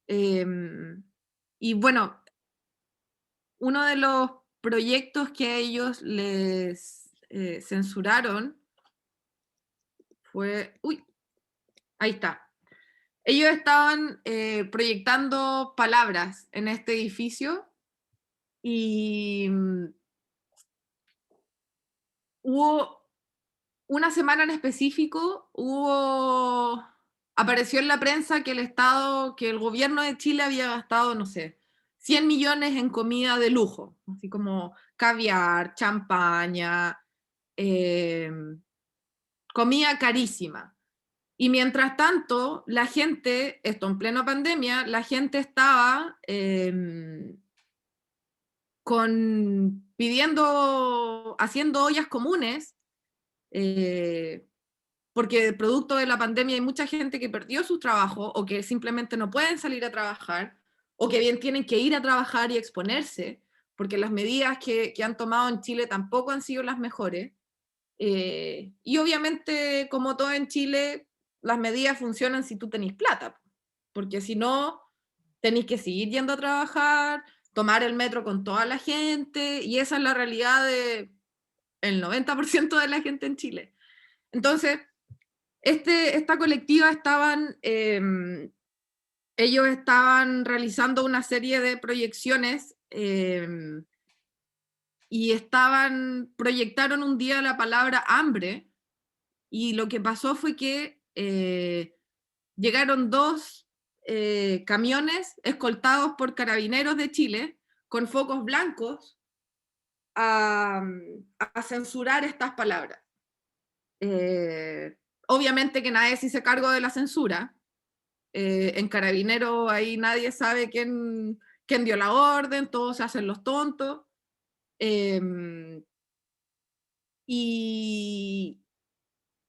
Y bueno, uno de los proyectos que a ellos les censuraron fue... Uy, ahí está. Ellos estaban proyectando palabras en este edificio y hubo una semana en específico, apareció en la prensa que que el gobierno de Chile había gastado, no sé, 100 millones en comida de lujo, así como caviar, champaña, eh, comida carísima. Y mientras tanto, la gente, esto en plena pandemia, la gente estaba haciendo ollas comunes, porque producto de la pandemia hay mucha gente que perdió su trabajo o que simplemente no pueden salir a trabajar o que bien tienen que ir a trabajar y exponerse, porque las medidas que han tomado en Chile tampoco han sido las mejores. Y obviamente, como todo en Chile, las medidas funcionan si tú tenés plata, porque si no, tenéis que seguir yendo a trabajar, tomar el metro con toda la gente, y esa es la realidad del 90% de la gente en Chile. Entonces, esta colectiva ellos estaban realizando una serie de proyecciones, y proyectaron un día la palabra hambre, y lo que pasó fue que llegaron dos camiones escoltados por carabineros de Chile con focos blancos a, a censurar estas palabras. Obviamente que nadie se hizo cargo de la censura. En Carabinero ahí nadie sabe quién dio la orden, todos se hacen los tontos. Y,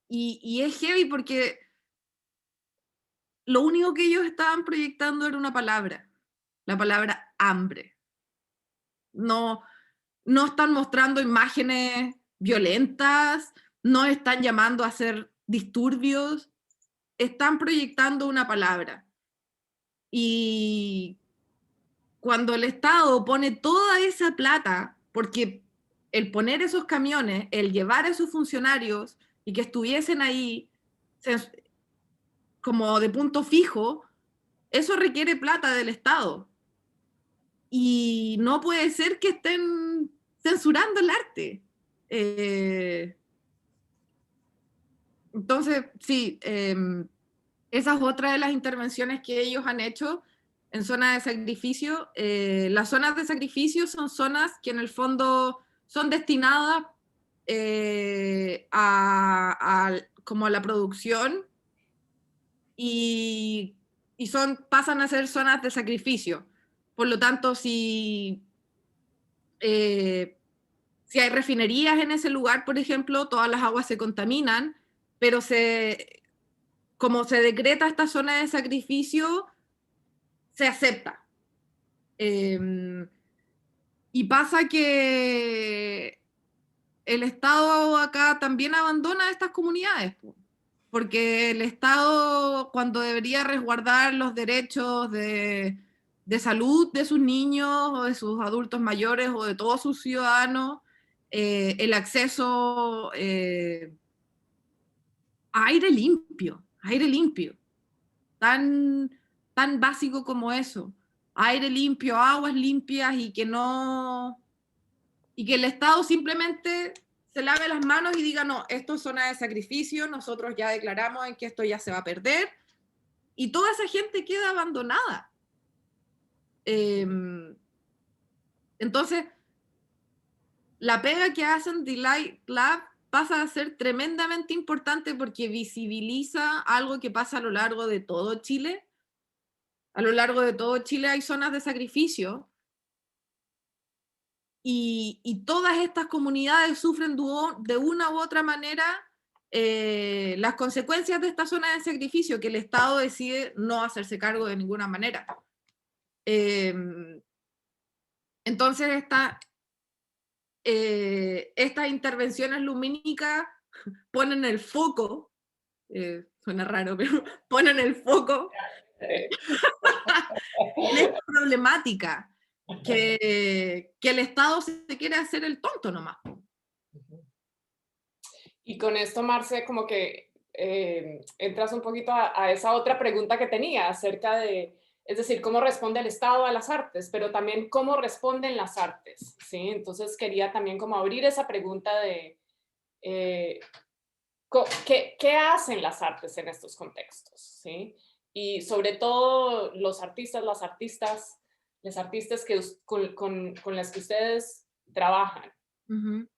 y es heavy porque lo único que ellos estaban proyectando era una palabra, la palabra hambre. no están mostrando imágenes violentas, no están llamando a hacer disturbios, están proyectando una palabra. Y cuando el Estado pone toda esa plata, porque el poner esos camiones, el llevar a esos funcionarios y que estuviesen ahí como de punto fijo, eso requiere plata del Estado. Y no puede ser que estén censurando el arte. Entonces, sí, esa es otra de las intervenciones que ellos han hecho en zonas de sacrificio. Las zonas de sacrificio son zonas que en el fondo son destinadas como a la producción y pasan a ser zonas de sacrificio. Por lo tanto, si hay refinerías en ese lugar, por ejemplo, todas las aguas se contaminan, pero como se decreta esta zona de sacrificio, se acepta. Y pasa que el Estado acá también abandona estas comunidades, porque el Estado, cuando debería resguardar los derechos de salud de sus niños o de sus adultos mayores o de todos sus ciudadanos, el acceso a aire limpio, tan básico como eso, aire limpio, aguas limpias y que el Estado simplemente se lave las manos y diga, no, esto es zona de sacrificio, nosotros ya declaramos en que esto ya se va a perder, y toda esa gente queda abandonada. Entonces, la pega que hacen Delight Lab pasa a ser tremendamente importante porque visibiliza algo que pasa a lo largo de todo Chile. A lo largo de todo Chile hay zonas de sacrificio y todas estas comunidades sufren de una u otra manera las consecuencias de esta zona de sacrificio que el Estado decide no hacerse cargo de ninguna manera. Entonces estas intervenciones lumínicas ponen el foco, suena raro, pero ponen el foco en esta problemática, que el Estado se quiere hacer el tonto nomás. Y con esto, Marce, como que entras un poquito a esa otra pregunta que tenía acerca de, es decir, cómo responde el Estado a las artes, pero también cómo responden las artes, ¿sí? Entonces quería también como abrir esa pregunta de ¿qué hacen las artes en estos contextos, ¿sí? Y sobre todo los artistas, las artistas con las que ustedes trabajan. Uh-huh.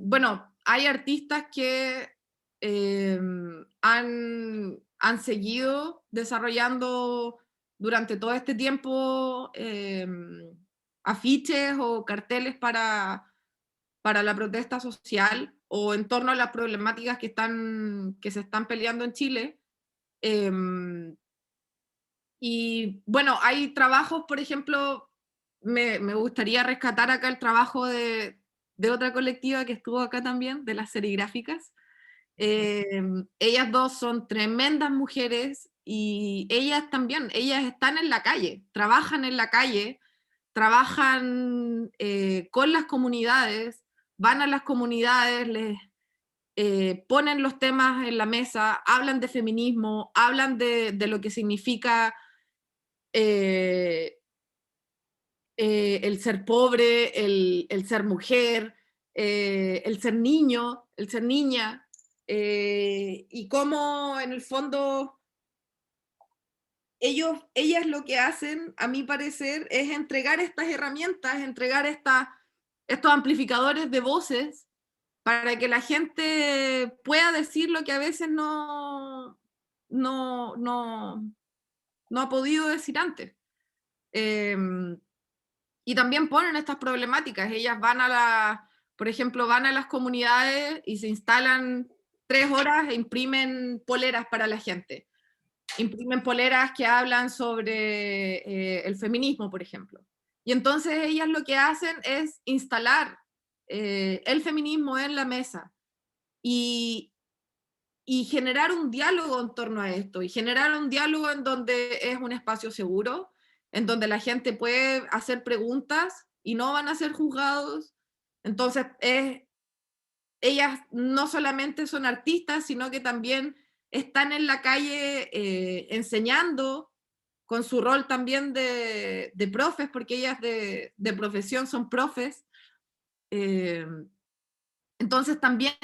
Bueno, hay artistas que han seguido desarrollando durante todo este tiempo afiches o carteles para la protesta social o en torno a las problemáticas que se están peleando en Chile. Y bueno, hay trabajos, por ejemplo, me gustaría rescatar acá el trabajo de otra colectiva que estuvo acá también, de las serigráficas. Ellas dos son tremendas mujeres y ellas están en la calle, trabajan en la calle, trabajan con las comunidades, van a las comunidades, les ponen los temas en la mesa, hablan de feminismo, hablan de lo que significa el ser pobre, el ser mujer, el ser niño, el ser niña, y cómo en el fondo ellas lo que hacen, a mi parecer, es entregar estas herramientas, entregar estos amplificadores de voces para que la gente pueda decir lo que a veces no ha podido decir antes. Y también ponen estas problemáticas. Ellas por ejemplo, van a las comunidades y se instalan 3 horas e imprimen poleras para la gente. Imprimen poleras que hablan sobre el feminismo, por ejemplo. Y entonces ellas lo que hacen es instalar el feminismo en la mesa y generar un diálogo en torno a esto, y generar un diálogo en donde es un espacio seguro, en donde la gente puede hacer preguntas y no van a ser juzgados. Entonces, ellas no solamente son artistas, sino que también están en la calle enseñando, con su rol también de profes, porque ellas de profesión son profes. Entonces también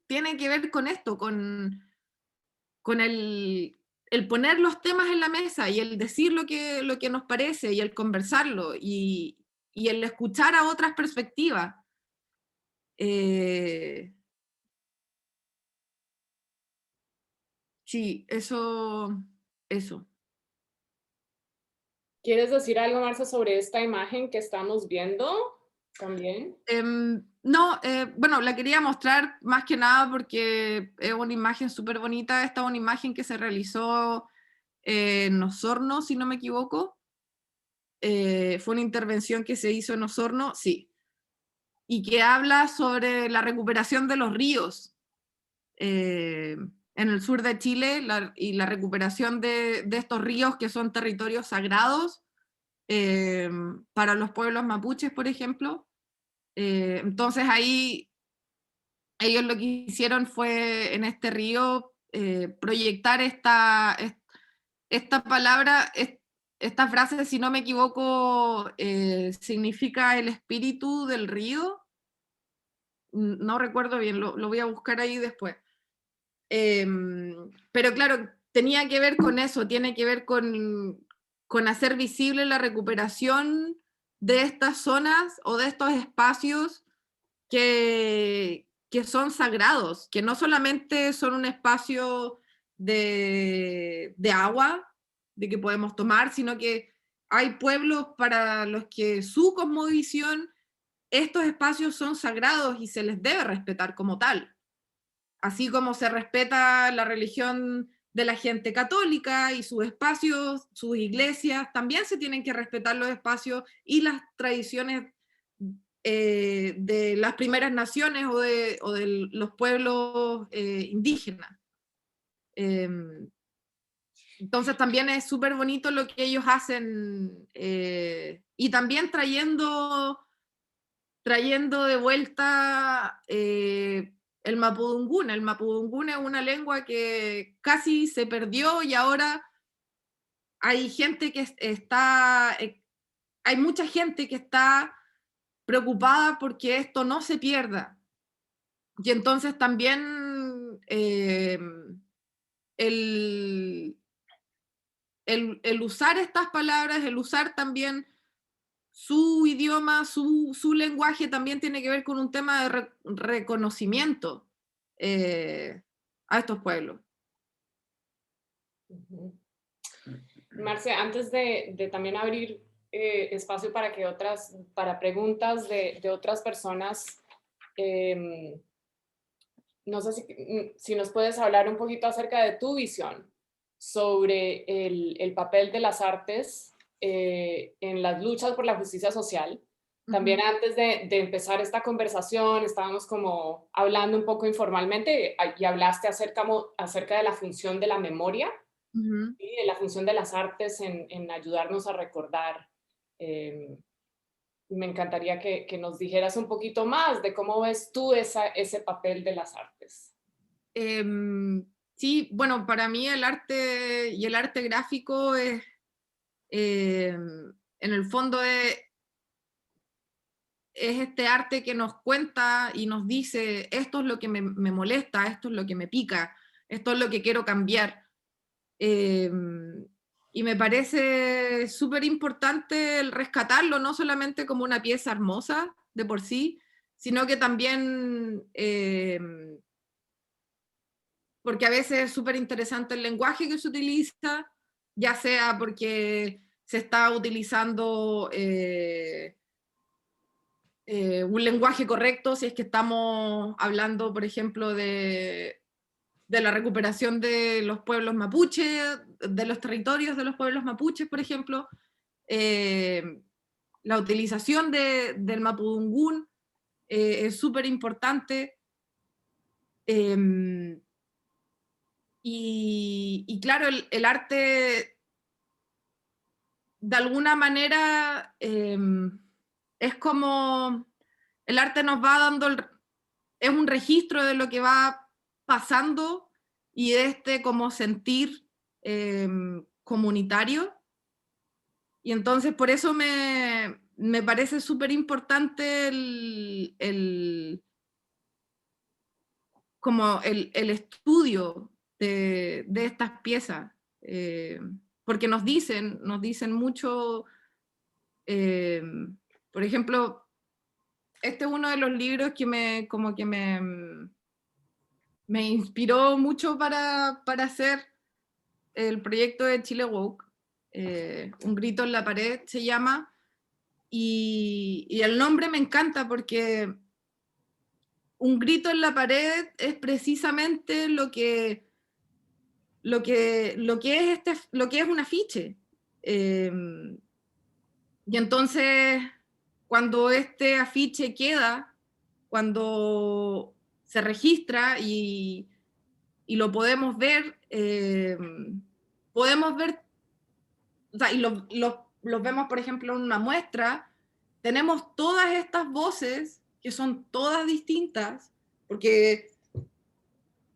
tiene que ver con esto, con el poner los temas en la mesa y el decir lo que nos parece y el conversarlo y el escuchar a otras perspectivas. Sí, eso. ¿Quieres decir algo, Marcia, sobre esta imagen que estamos viendo también? No, bueno, la quería mostrar más que nada porque es una imagen súper bonita. Esta es una imagen que se realizó en Osorno, si no me equivoco. Fue una intervención que se hizo en Osorno, sí, y que habla sobre la recuperación de los ríos en el sur de Chile y la recuperación de estos ríos que son territorios sagrados para los pueblos mapuches, por ejemplo. Entonces ahí ellos lo que hicieron fue en este río proyectar esta palabra, esta frase, si no me equivoco, significa el espíritu del río. No recuerdo bien, lo voy a buscar ahí después. Pero claro, tenía que ver con eso, tiene que ver con hacer visible la recuperación de estas zonas o de estos espacios que son sagrados, que no solamente son un espacio de agua, de que podemos tomar, sino que hay pueblos para los que su cosmovisión, estos espacios son sagrados y se les debe respetar como tal. Así como se respeta la religión de la gente católica y sus espacios, sus iglesias, también se tienen que respetar los espacios y las tradiciones de las primeras naciones o de los pueblos indígenas. Entonces también es súper bonito lo que ellos hacen y también trayendo de vuelta el mapudungún. El mapudungún es una lengua que casi se perdió y ahora hay gente que está, hay mucha gente que está preocupada porque esto no se pierda. Y entonces también el usar estas palabras, el usar también su idioma, su lenguaje, también tiene que ver con un tema de reconocimiento a estos pueblos. Marcia, antes de también abrir espacio para para preguntas de otras personas, no sé si nos puedes hablar un poquito acerca de tu visión sobre el papel de las artes en las luchas por la justicia social. También antes de empezar esta conversación, estábamos como hablando un poco informalmente y hablaste acerca de la función de la memoria y de la función de las artes en ayudarnos a recordar. Me encantaría que nos dijeras un poquito más de cómo ves tú ese papel de las artes. Sí, bueno, para mí el arte y el arte gráfico es, en el fondo es este arte que nos cuenta y nos dice, esto es lo que me molesta, esto es lo que me pica, esto es lo que quiero cambiar. Y me parece súper importante el rescatarlo, no solamente como una pieza hermosa de por sí, sino que también porque a veces es súper interesante el lenguaje que se utiliza, ya sea porque se está utilizando un lenguaje correcto, si es que estamos hablando, por ejemplo, de la recuperación de los pueblos mapuches, de los territorios de los pueblos mapuches, por ejemplo. la utilización del mapudungún es súper importante. Y claro, el arte de alguna manera es como, el arte nos va dando, es un registro de lo que va pasando y de este como sentir comunitario. Y entonces por eso me parece súper importante como el estudio de estas piezas, porque nos dicen mucho, por ejemplo, este es uno de los libros que me inspiró mucho para hacer el proyecto de Chile Woke, Un grito en la pared se llama, y el nombre me encanta porque un grito en la pared es precisamente lo que es un afiche. Y entonces, cuando este afiche queda, cuando se registra y lo podemos ver, o sea, y los vemos, por ejemplo, en una muestra, tenemos todas estas voces que son todas distintas, porque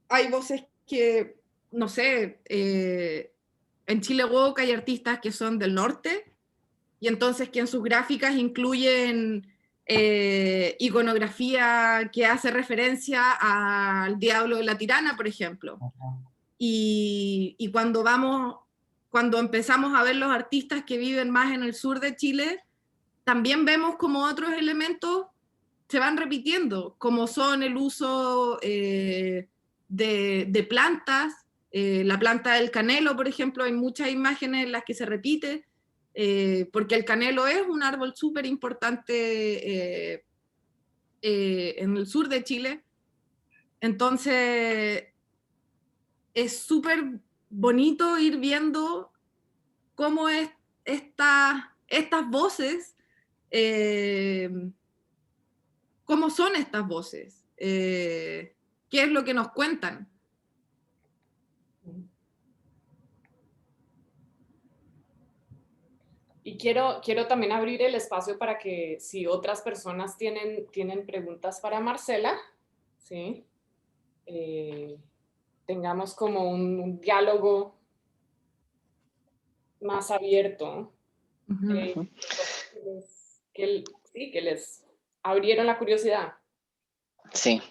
hay voces que, no sé, en Chile Woke hay artistas que son del norte, y entonces que en sus gráficas incluyen iconografía que hace referencia al Diablo de la Tirana, por ejemplo. Y cuando empezamos a ver los artistas que viven más en el sur de Chile, también vemos como otros elementos se van repitiendo, como son el uso de plantas, la planta del canelo, por ejemplo, hay muchas imágenes en las que se repite, porque el canelo es un árbol súper importante en el sur de Chile. Entonces, es súper bonito ir viendo cómo es estas voces, cómo son estas voces, qué es lo que nos cuentan. Y quiero también abrir el espacio para que si otras personas tienen preguntas para Marcela, ¿sí? Tengamos como un diálogo más abierto. Uh-huh. Que les abrieron la curiosidad. Sí.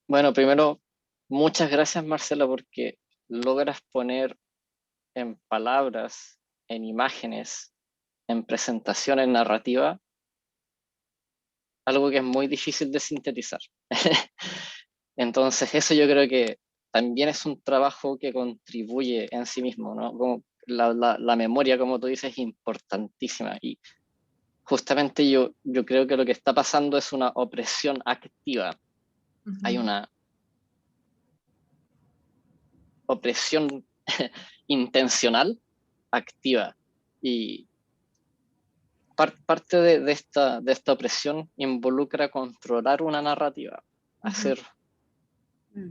Bueno, primero, muchas gracias, Marcela, porque logras poner en palabras, en imágenes, en presentación, en narrativa, algo que es muy difícil de sintetizar. Entonces, eso yo creo que también es un trabajo que contribuye en sí mismo, ¿no? Como la memoria, como tú dices, es importantísima. Y justamente yo creo que lo que está pasando es una opresión activa. Uh-huh. Hay una opresión intencional activa. Y parte de esta opresión involucra controlar una narrativa,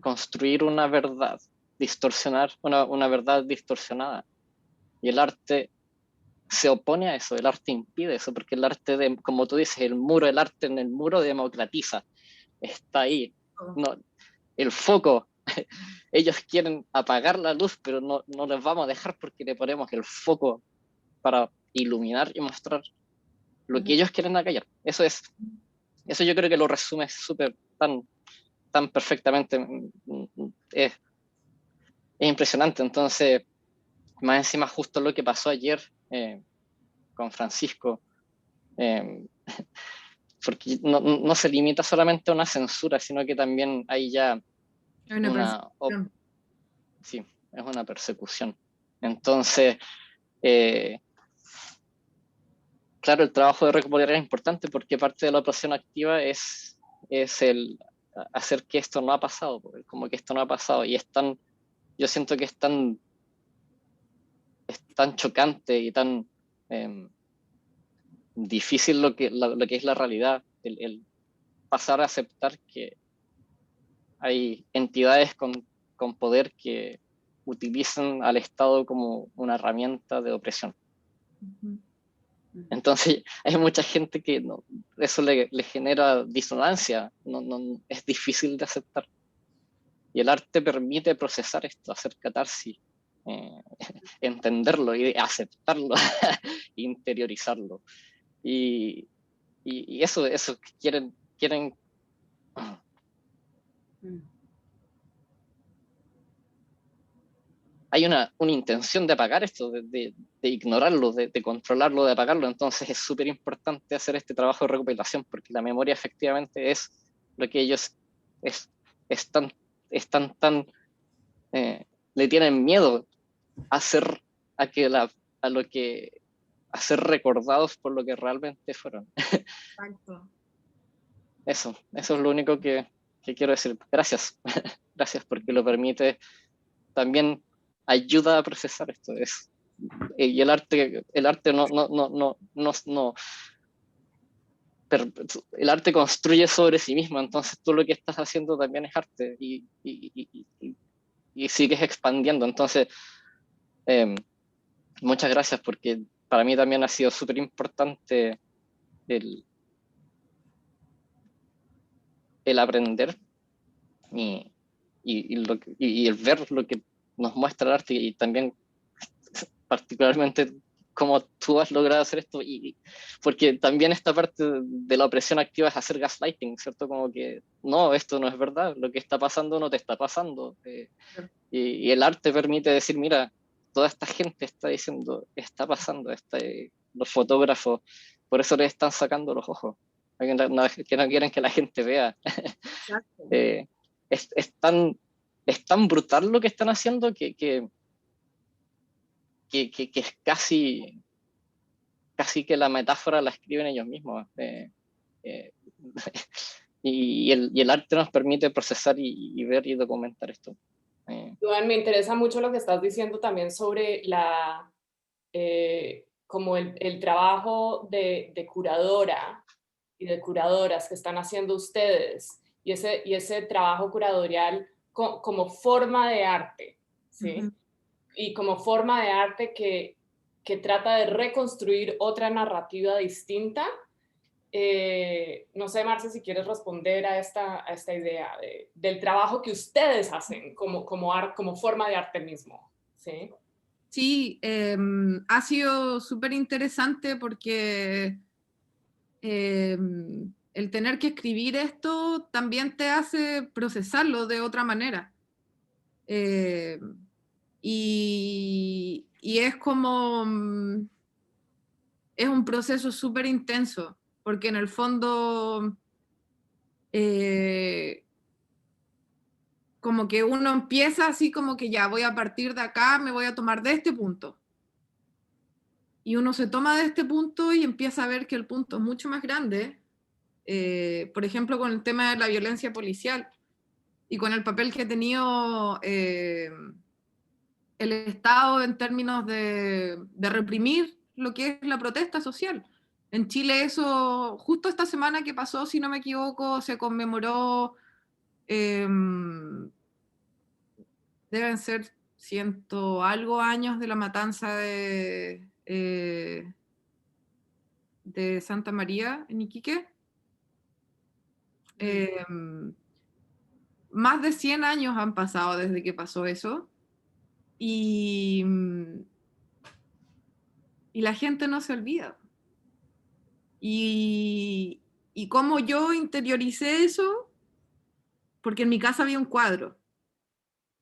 construir una verdad, distorsionar una verdad distorsionada. Y el arte se opone a eso, el arte impide eso, porque el arte, como tú dices, el arte en el muro democratiza, está ahí. No, el foco, ellos quieren apagar la luz, pero no les vamos a dejar porque le ponemos el foco para iluminar y mostrar lo que ellos quieren acallar. Eso yo creo que lo resume súper tan perfectamente. Es impresionante. Entonces, más encima justo lo que pasó ayer con Francisco, porque no se limita solamente a una censura, sino que también hay ya sí, es una persecución. Entonces, claro, el trabajo de recopilar es importante porque parte de la opresión activa es el hacer que esto no ha pasado, como que esto no ha pasado, y yo siento que es tan chocante y tan difícil lo que es la realidad, el pasar a aceptar que hay entidades con poder que utilizan al Estado como una herramienta de opresión. Entonces hay mucha gente que eso le genera disonancia, es difícil de aceptar. Y el arte permite procesar esto, hacer catarsis, entenderlo y aceptarlo, interiorizarlo. Y eso quieren hay una intención de apagar esto, de ignorarlo, de controlarlo, de apagarlo. Entonces es súper importante hacer este trabajo de recopilación, porque la memoria efectivamente es lo que ellos están le tienen miedo a ser recordados por lo que realmente fueron. Exacto. Eso es lo único que quiero decir. Gracias. Gracias porque lo permite. También ayuda a procesar esto. Y el arte el arte construye sobre sí mismo, entonces tú lo que estás haciendo también es arte y sigues expandiendo. Entonces, muchas gracias porque para mí también ha sido súper importante el aprender y el ver lo que nos muestra el arte y también particularmente cómo tú has logrado hacer esto, porque también esta parte de la opresión activa es hacer gaslighting, ¿cierto? Como que no, esto no es verdad, lo que está pasando no te está pasando. Y el arte permite decir, mira, toda esta gente está diciendo, está pasando, los fotógrafos, por eso le están sacando los ojos, que no quieren que la gente vea. Es tan brutal lo que están haciendo que es casi que la metáfora la escriben ellos mismos. Y el arte nos permite procesar y ver y documentar esto. Joan, me interesa mucho lo que estás diciendo también sobre como el trabajo de curadora y de curadoras que están haciendo ustedes y ese trabajo curatorial como forma de arte, ¿sí? Uh-huh. Y como forma de arte que trata de reconstruir otra narrativa distinta. No sé, Marce, si quieres responder a esta idea del trabajo que ustedes hacen como forma de arte mismo. Sí, sí, ha sido súper interesante porque el tener que escribir esto también te hace procesarlo de otra manera. Y es como... es un proceso súper intenso, porque en el fondo como que uno empieza así como que ya voy a partir de acá, me voy a tomar de este punto. Y uno se toma de este punto y empieza a ver que el punto es mucho más grande. Por ejemplo, con el tema de la violencia policial y con el papel que ha tenido el Estado en términos de reprimir lo que es la protesta social. En Chile eso, justo esta semana que pasó, si no me equivoco, se conmemoró, deben ser 100 algo años de la matanza de Santa María en Iquique. Más de 100 años han pasado desde que pasó eso y la gente no se olvida. Y cómo yo interioricé eso, porque en mi casa había un cuadro.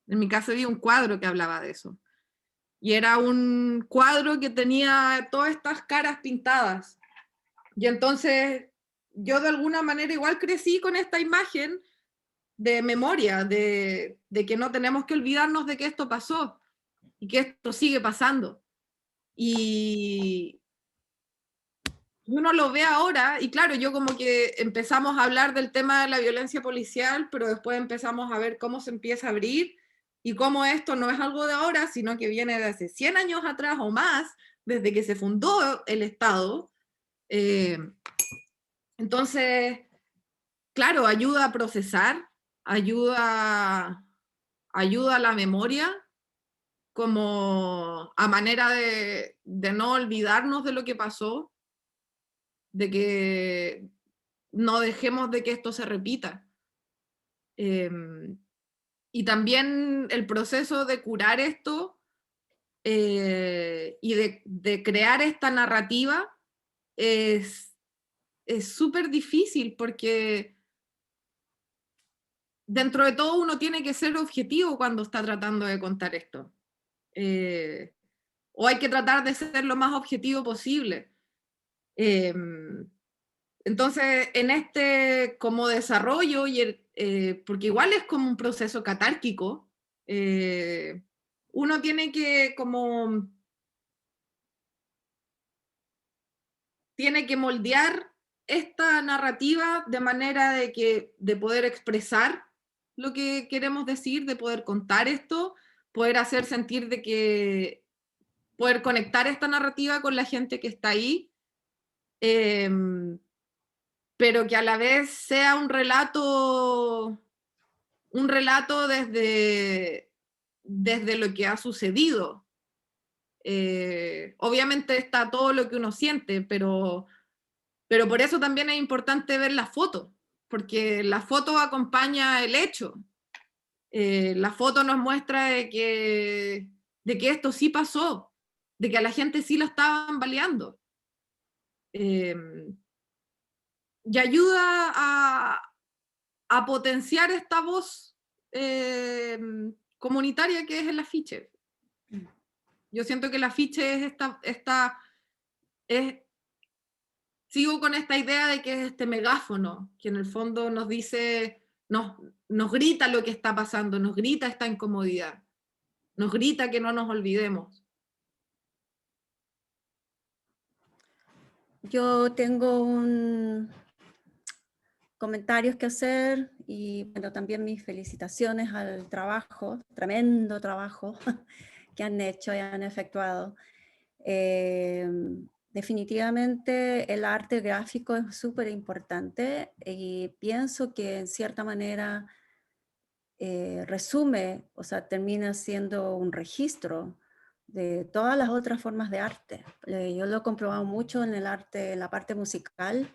En mi casa había un cuadro que hablaba de eso. Y era un cuadro que tenía todas estas caras pintadas. Y entonces yo de alguna manera igual crecí con esta imagen de memoria, de que no tenemos que olvidarnos de que esto pasó y que esto sigue pasando. Y uno lo ve ahora, y claro, yo como que empezamos a hablar del tema de la violencia policial, pero después empezamos a ver cómo se empieza a abrir y cómo esto no es algo de ahora, sino que viene de hace 100 años atrás o más, desde que se fundó el Estado, Entonces, claro, ayuda a procesar, ayuda a la memoria, como a manera de no olvidarnos de lo que pasó, de que no dejemos de que esto se repita. Y también el proceso de curar esto y de crear esta narrativa es súper difícil, porque dentro de todo uno tiene que ser objetivo cuando está tratando de contar esto. O hay que tratar de ser lo más objetivo posible. Entonces, en este como desarrollo, porque igual es como un proceso catárquico, uno tiene que moldear esta narrativa de manera de poder expresar lo que queremos decir, de poder contar esto, poder hacer sentir poder conectar esta narrativa con la gente que está ahí, pero que a la vez sea un relato desde lo que ha sucedido. Obviamente está todo lo que uno siente, pero por eso también es importante ver la foto, porque la foto acompaña el hecho. La foto nos muestra de que esto sí pasó, de que a la gente sí lo estaban baleando. Y ayuda a potenciar esta voz comunitaria que es el afiche. Yo siento que el afiche es sigo con esta idea de que es este megáfono, que en el fondo nos dice, nos grita lo que está pasando, nos grita esta incomodidad, nos grita que no nos olvidemos. Yo tengo comentarios que hacer y bueno, también mis felicitaciones al trabajo, tremendo trabajo que han hecho y han efectuado. Definitivamente el arte gráfico es súper importante y pienso que en cierta manera resume, o sea, termina siendo un registro de todas las otras formas de arte. Yo lo he comprobado mucho en el arte, en la parte musical,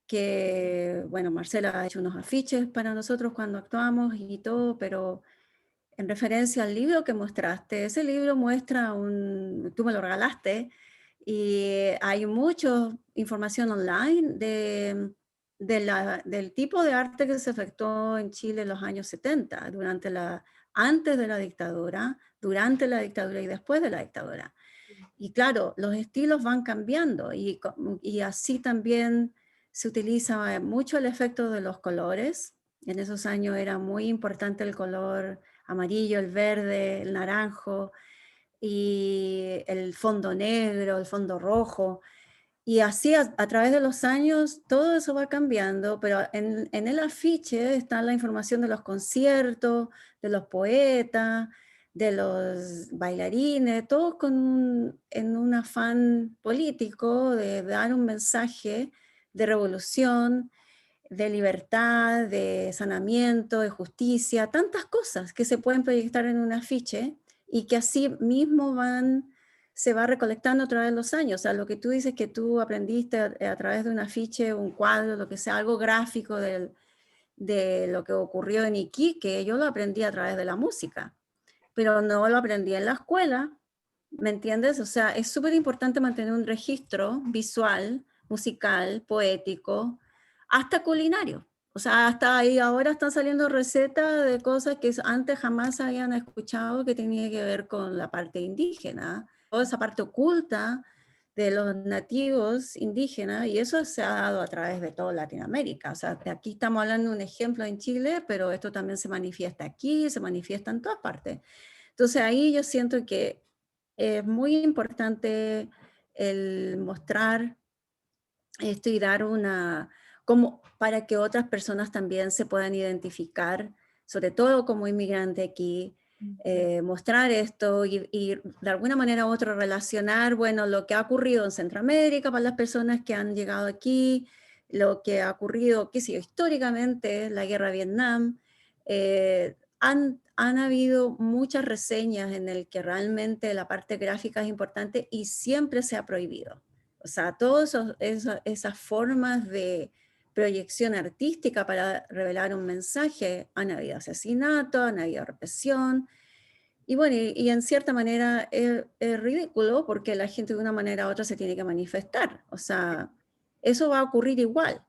que, bueno, Marcela ha hecho unos afiches para nosotros cuando actuamos y todo, pero en referencia al libro que mostraste, ese libro muestra tú me lo regalaste, y hay mucha información online del tipo de arte que se efectuó en Chile en los años 70, antes de la dictadura, durante la dictadura y después de la dictadura. Y claro, los estilos van cambiando y así también se utiliza mucho el efecto de los colores. En esos años era muy importante el color amarillo, el verde, el naranjo y el fondo negro, el fondo rojo. Y así a través de los años todo eso va cambiando, pero en el afiche está la información de los conciertos, de los poetas, de los bailarines, todos en un afán político de dar un mensaje de revolución, de libertad, de sanamiento, de justicia, tantas cosas que se pueden proyectar en un afiche y que así mismo se va recolectando a través de los años. O sea, lo que tú dices que tú aprendiste a través de un afiche, un cuadro, lo que sea, algo gráfico de lo que ocurrió en Iquique, yo lo aprendí a través de la música, pero no lo aprendí en la escuela, ¿me entiendes? O sea, es súper importante mantener un registro visual, musical, poético, hasta culinario. O sea, hasta ahí ahora están saliendo recetas de cosas que antes jamás habían escuchado que tenía que ver con la parte indígena, toda esa parte oculta de los nativos indígenas, y eso se ha dado a través de toda Latinoamérica. O sea, aquí estamos hablando de un ejemplo en Chile, pero esto también se manifiesta aquí, se manifiesta en todas partes. Entonces ahí yo siento que es muy importante el mostrar esto y dar como para que otras personas también se puedan identificar, sobre todo como inmigrante aquí, mostrar esto y de alguna manera u otra relacionar, bueno, lo que ha ocurrido en Centroamérica para las personas que han llegado aquí, lo que ha ocurrido, qué sé yo, históricamente, la guerra de Vietnam. Han habido muchas reseñas en el que realmente la parte gráfica es importante y siempre se ha prohibido. O sea, todas esas formas de proyección artística para revelar un mensaje, han habido asesinatos, han habido represión, y bueno, y en cierta manera es ridículo porque la gente de una manera u otra se tiene que manifestar. O sea, eso va a ocurrir igual,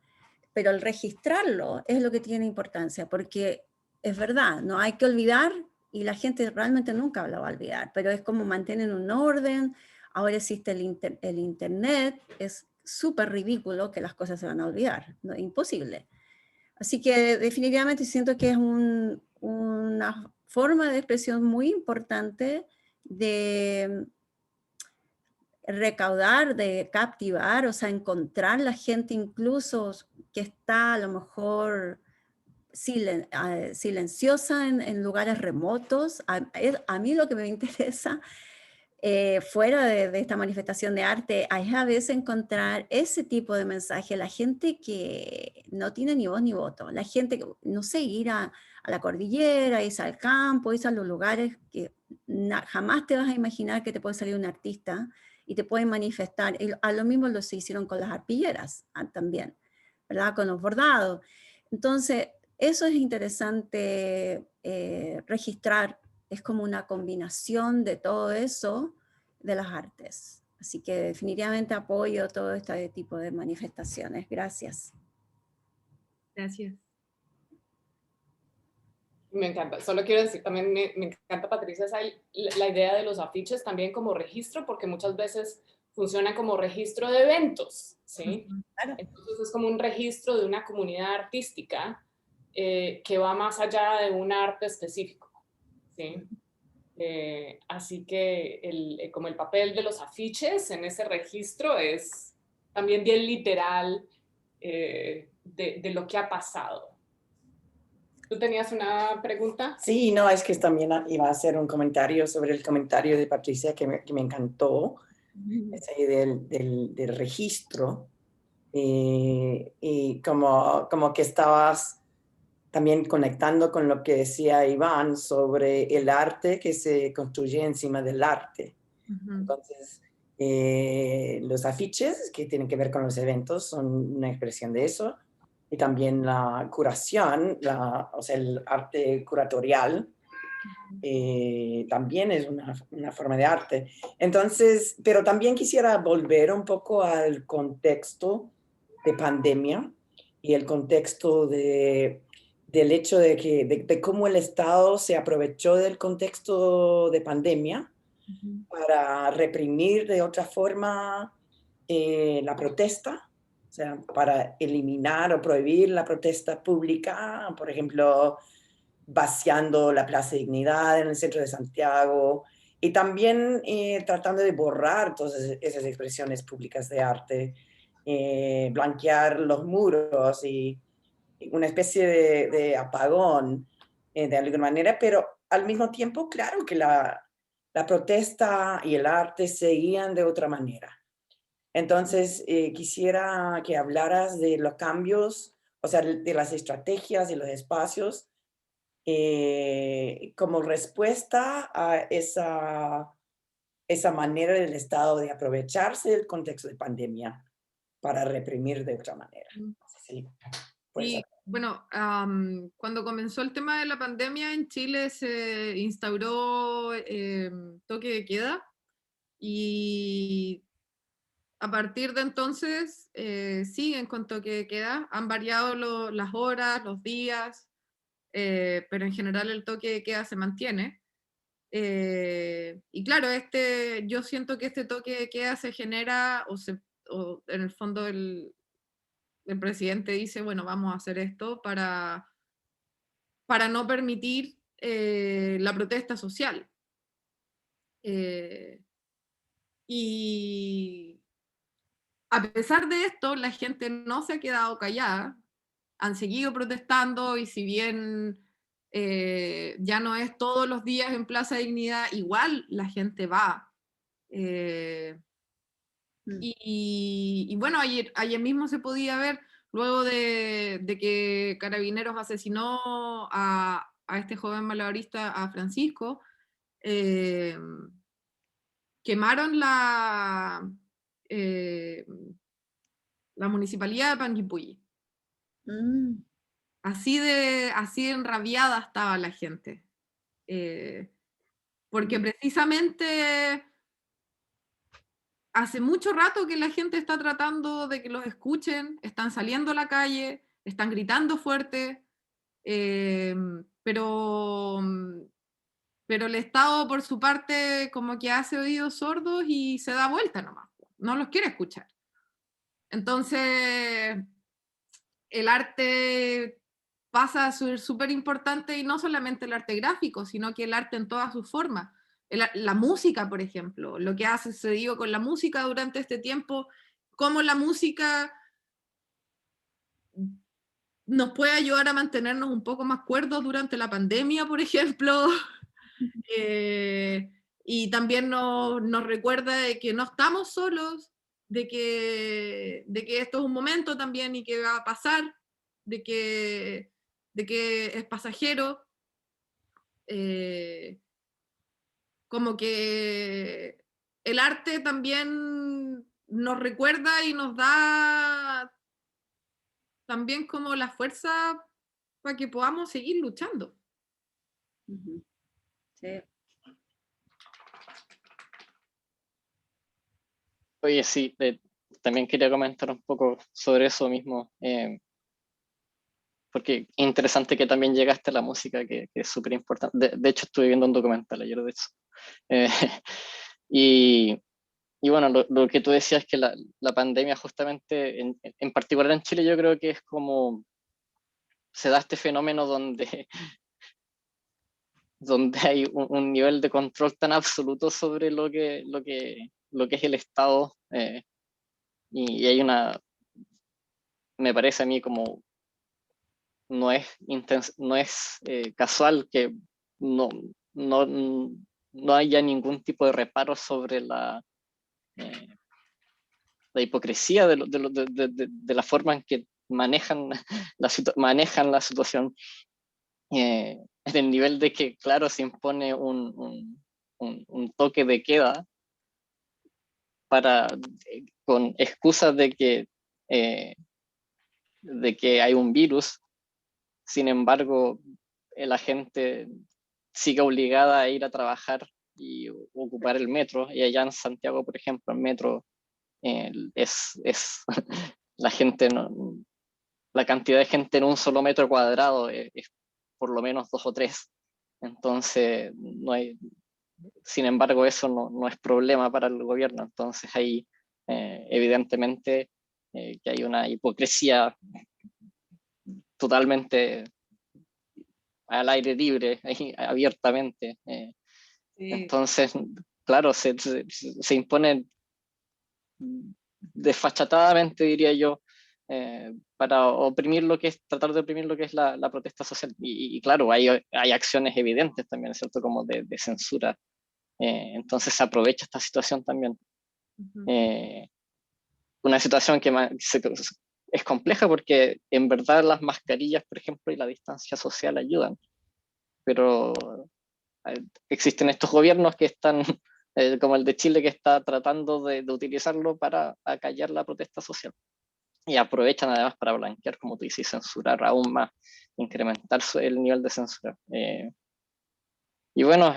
pero el registrarlo es lo que tiene importancia, porque es verdad, no hay que olvidar y la gente realmente nunca lo va a olvidar, pero es como mantener un orden. Ahora existe el internet, es súper ridículo que las cosas se van a olvidar, no, imposible. Así que definitivamente siento que es una forma de expresión muy importante de recaudar, de captivar, o sea, encontrar la gente incluso que está a lo mejor silenciosa en lugares remotos. A mí lo que me interesa fuera de esta manifestación de arte, es a veces encontrar ese tipo de mensaje, la gente que no tiene ni voz ni voto, la gente que, no sé, ir a la cordillera, ir al campo, ir a los lugares que jamás te vas a imaginar que te puede salir un artista y te pueden manifestar. Y a lo mismo lo se hicieron con las arpilleras también, ¿verdad? Con los bordados. Entonces, eso es interesante registrar. Es como una combinación de todo eso de las artes. Así que definitivamente apoyo todo este tipo de manifestaciones. Gracias. Gracias. Me encanta. Solo quiero decir, también me encanta, Patricia, la idea de los afiches también como registro, porque muchas veces funciona como registro de eventos, ¿sí? Claro. Entonces es como un registro de una comunidad artística que va más allá de un arte específico, ¿sí? Así que como el papel de los afiches en ese registro es también bien literal de lo que ha pasado. ¿Tú tenías una pregunta? Sí, no, es que también iba a hacer un comentario sobre el comentario de Patricia que me encantó, esa idea del registro, y como que estabas también conectando con lo que decía Iván sobre el arte que se construye encima del arte. Entonces, los afiches que tienen que ver con los eventos son una expresión de eso, y también la curación, o sea, el arte curatorial, también es una forma de arte. Entonces, pero también quisiera volver un poco al contexto de pandemia y el contexto del hecho de cómo el Estado se aprovechó del contexto de pandemia para reprimir de otra forma la protesta, o sea, para eliminar o prohibir la protesta pública, por ejemplo, vaciando la Plaza Dignidad en el centro de Santiago, y también tratando de borrar todas esas expresiones públicas de arte, blanquear los muros y una especie de apagón de alguna manera, pero al mismo tiempo, claro que la protesta y el arte seguían de otra manera. Entonces, quisiera que hablaras de los cambios, o sea, de las estrategias y los espacios como respuesta a esa manera del Estado de aprovecharse del contexto de pandemia para reprimir de otra manera. Sí, Sí, bueno, cuando comenzó el tema de la pandemia en Chile se instauró toque de queda y a partir de entonces siguen con toque de queda. Han variado las horas, los días, pero en general el toque de queda se mantiene. Y claro, yo siento que este toque de queda se genera o en el fondo el presidente dice, bueno, vamos a hacer esto para no permitir la protesta social. Y a pesar de esto, la gente no se ha quedado callada, han seguido protestando y si bien ya no es todos los días en Plaza Dignidad, igual la gente va. Y bueno, ayer mismo se podía ver, luego de que Carabineros asesinó a este joven malabarista, a Francisco, quemaron la municipalidad de Panguipulli. Así de enrabiada estaba la gente. Porque precisamente hace mucho rato que la gente está tratando de que los escuchen, están saliendo a la calle, están gritando fuerte, pero el Estado por su parte como que hace oídos sordos y se da vuelta nomás, no los quiere escuchar. Entonces, el arte pasa a ser súper importante, y no solamente el arte gráfico, sino que el arte en todas sus formas. La música, por ejemplo, lo que ha sucedido con la música durante este tiempo, cómo la música nos puede ayudar a mantenernos un poco más cuerdos durante la pandemia, por ejemplo, y también nos recuerda de que no estamos solos, de que esto es un momento también y que va a pasar, de que es pasajero. Como que el arte también nos recuerda y nos da también como la fuerza para que podamos seguir luchando. Sí. Oye, sí, también quería comentar un poco sobre eso mismo, porque es interesante que también llegaste a la música, que es súper importante. De hecho, estuve viendo un documental ayer de eso. Y bueno, lo que tú decías es que la pandemia justamente, en particular en Chile, yo creo que es como, se da este fenómeno donde hay un nivel de control tan absoluto sobre lo que es el Estado, y hay me parece a mí como, no es casual que no, no, no haya ningún tipo de reparo sobre la hipocresía de la forma en que manejan manejan la situación, en el nivel de que, claro, se impone un toque de queda con excusas de que hay un virus. Sin embargo, la gente sigue obligada a ir a trabajar y ocupar el metro, y allá en Santiago, por ejemplo, el metro es la gente la cantidad de gente en un solo metro cuadrado es por lo menos 2 o 3. Entonces, sin embargo, eso no es problema para el gobierno. Entonces, ahí evidentemente que hay una hipocresía totalmente al aire libre, abiertamente. Sí. Entonces, claro, se impone desfachatadamente, diría yo, para oprimir tratar de oprimir lo que es la protesta social. Y claro, hay acciones evidentes también, ¿cierto? Como de censura. Entonces se aprovecha esta situación también. Una situación que es compleja, porque en verdad las mascarillas, por ejemplo, y la distancia social ayudan, pero existen estos gobiernos que están, como el de Chile, que está tratando de utilizarlo para acallar la protesta social. Y aprovechan además para blanquear, como tú dices, censurar aún más, incrementar el nivel de censura. Y bueno,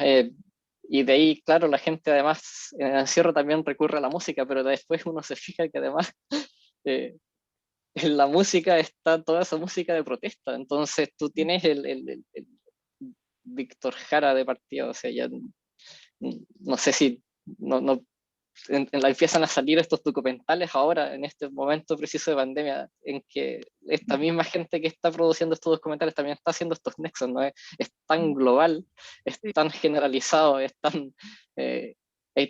y de ahí, claro, la gente además en el encierro también recurre a la música, pero después uno se fija que además en la música está toda esa música de protesta. Entonces tú tienes el Víctor Jara de partida, o sea, ya no sé si empiezan a salir estos documentales ahora, en este momento preciso de pandemia, en que esta misma gente que está produciendo estos documentales también está haciendo estos nexos, ¿no? Es tan global, es tan generalizado, hay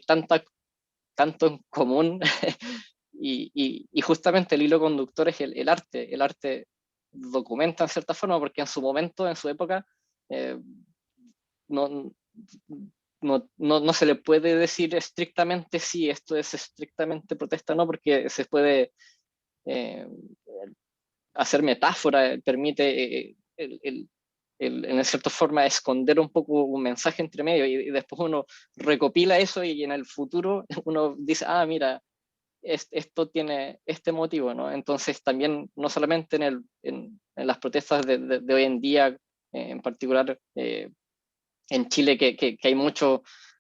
tanto en común, y justamente el hilo conductor es el arte. El arte documenta en cierta forma, porque en su momento, en su época, no, no se le puede decir estrictamente si esto es estrictamente protesta o no, porque se puede hacer metáfora, permite en cierta forma esconder un poco un mensaje entre medio y después uno recopila eso y en el futuro uno dice, ah, mira, esto tiene este motivo, ¿no? Entonces también, no solamente en las protestas de hoy en día, en particular en Chile, que hay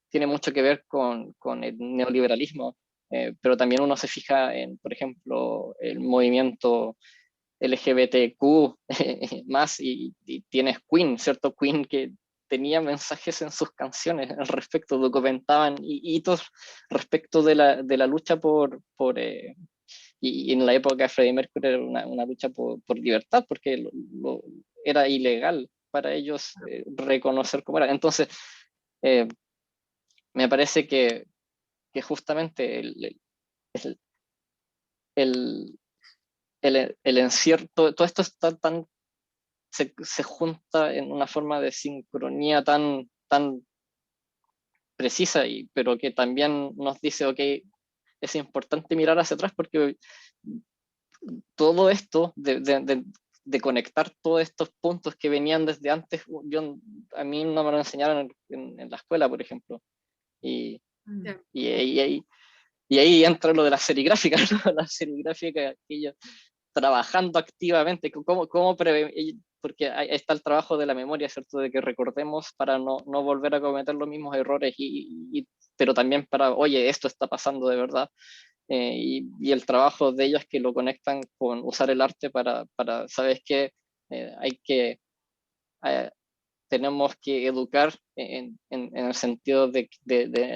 tiene mucho que ver con el neoliberalismo, pero también uno se fija en, por ejemplo, el movimiento LGBTQ más y tienes Queen, ¿cierto? Queen que tenía mensajes en sus canciones al respecto, documentaban hitos respecto de la lucha y en la época de Freddie Mercury era una lucha por libertad, porque era ilegal para ellos reconocer cómo era. Entonces, eh, me parece que justamente el, el encierro, todo esto está se junta en una forma de sincronía tan precisa, pero que también nos dice, ok, es importante mirar hacia atrás porque todo esto de conectar todos estos puntos que venían desde antes, a mí no me lo enseñaron en la escuela, por ejemplo. Y, y, y ahí entra lo de la serigráfica, ¿no? La serigráfica, aquello, trabajando activamente, porque ahí está el trabajo de la memoria, ¿cierto? De que recordemos para no volver a cometer los mismos errores, pero también para, oye, esto está pasando de verdad. Y el trabajo de ellos que lo conectan con usar el arte para ¿sabes qué? Hay que, eh, tenemos que educar en el sentido de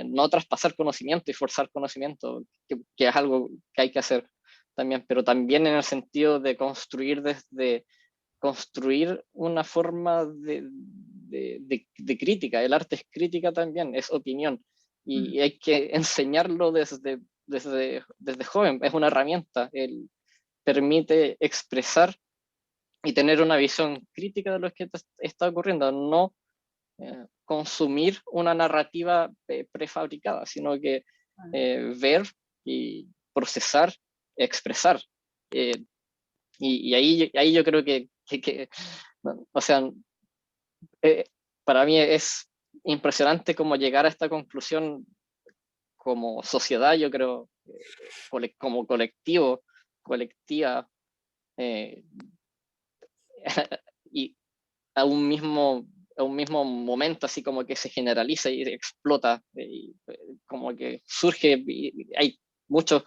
no traspasar conocimiento y forzar conocimiento, que es algo que hay que hacer también, pero también en el sentido de construir una forma de crítica. El arte es crítica también, es opinión, y hay que enseñarlo desde joven, es una herramienta, permite expresar y tener una visión crítica de lo que está ocurriendo, no consumir una narrativa prefabricada, sino que ver y procesar, expresar. Y ahí yo creo o sea, para mí es impresionante cómo llegar a esta conclusión como sociedad, yo creo, como colectivo, colectiva, eh, y a un mismo momento, así como que se generaliza y explota, como que surge, y hay muchos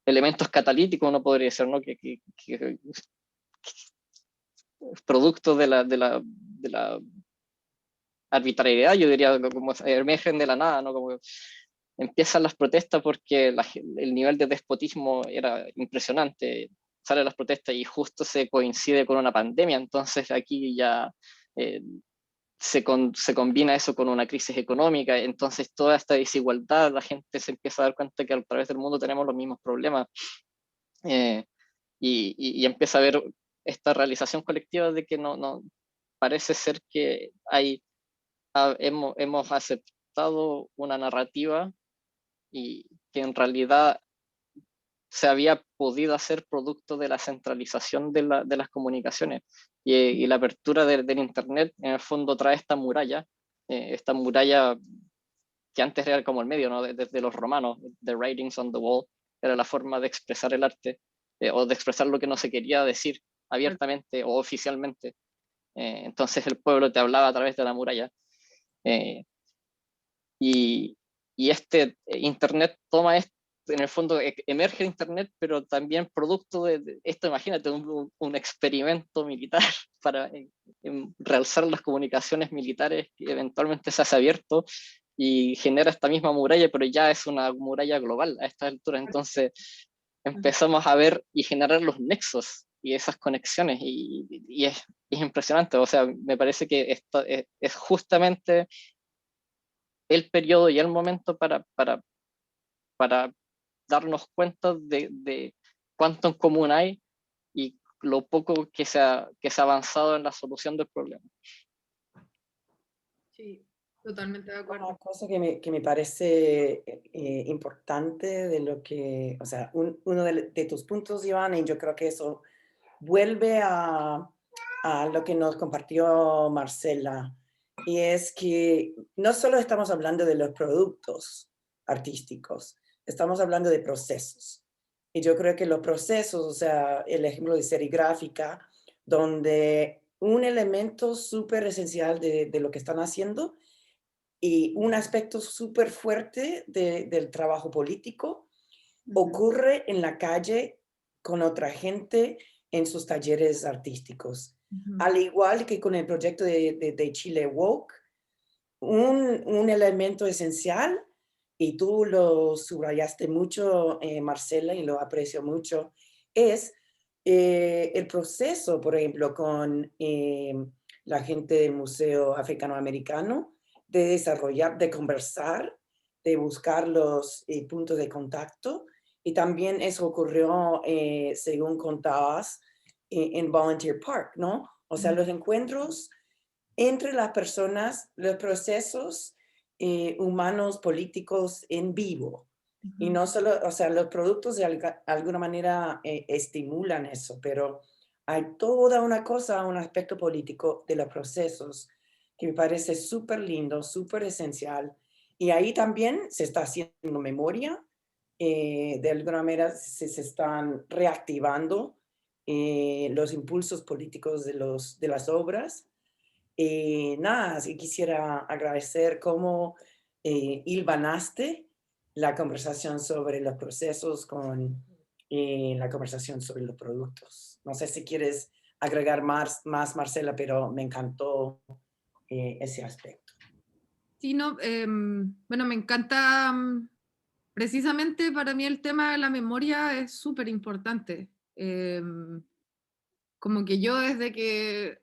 elementos catalíticos, uno podría decir, ¿no? Que producto de la arbitrariedad, yo diría, como emergen de la nada, ¿no? Como empiezan las protestas porque el nivel de despotismo era impresionante, salen las protestas y justo se coincide con una pandemia, entonces aquí ya se combina eso con una crisis económica, entonces toda esta desigualdad, la gente se empieza a dar cuenta que a través del mundo tenemos los mismos problemas, y empieza a ver esta realización colectiva de que no parece ser que hemos aceptado una narrativa y que en realidad se había podido hacer producto de la centralización de las comunicaciones y la apertura del Internet en el fondo trae esta muralla que antes era como el medio, ¿no? Desde los romanos, the writings on the wall, era la forma de expresar el arte o de expresar lo que no se quería decir abiertamente o oficialmente. Entonces el pueblo te hablaba a través de la muralla. Eh, y, y Internet toma esto, en el fondo emerge Internet, pero también producto de esto, imagínate, un experimento militar para realzar las comunicaciones militares que eventualmente se hace abierto y genera esta misma muralla, pero ya es una muralla global a esta altura. Entonces empezamos a ver y generar los nexos y esas conexiones y es impresionante. O sea, me parece que esto es justamente el periodo y el momento para darnos cuenta de cuánto en común hay y lo poco que se ha avanzado en la solución del problema. Sí, totalmente de acuerdo. Una cosa que me parece importante de lo que, o sea, uno de tus puntos, Iván, y yo creo que eso vuelve a lo que nos compartió Marcela, y es que no solo estamos hablando de los productos artísticos, estamos hablando de procesos. Y yo creo que los procesos, o sea, el ejemplo de serigráfica, donde un elemento súper esencial de lo que están haciendo y un aspecto súper fuerte del trabajo político ocurre en la calle con otra gente en sus talleres artísticos. Al igual que con el proyecto de Chile Woke, un elemento esencial, y tú lo subrayaste mucho, Marcela, y lo aprecio mucho, es el proceso, por ejemplo, con la gente del Museo Africano-Americano, de desarrollar, de conversar, de buscar los puntos de contacto. Y también eso ocurrió, según contabas, en Volunteer Park, ¿no? O sea, los encuentros entre las personas, los procesos humanos, políticos en vivo. Y no solo, o sea, los productos de alguna manera estimulan eso, pero hay toda una cosa, un aspecto político de los procesos que me parece súper lindo, súper esencial. Y ahí también se está haciendo memoria, de alguna manera se están reactivando los impulsos políticos de las obras. Nada, así quisiera agradecer cómo hilvanaste la conversación sobre los procesos con la conversación sobre los productos. No sé si quieres agregar más Marcela, pero me encantó ese aspecto. Sí, no, bueno, me encanta, precisamente para mí el tema de la memoria es súper importante. Como que yo desde que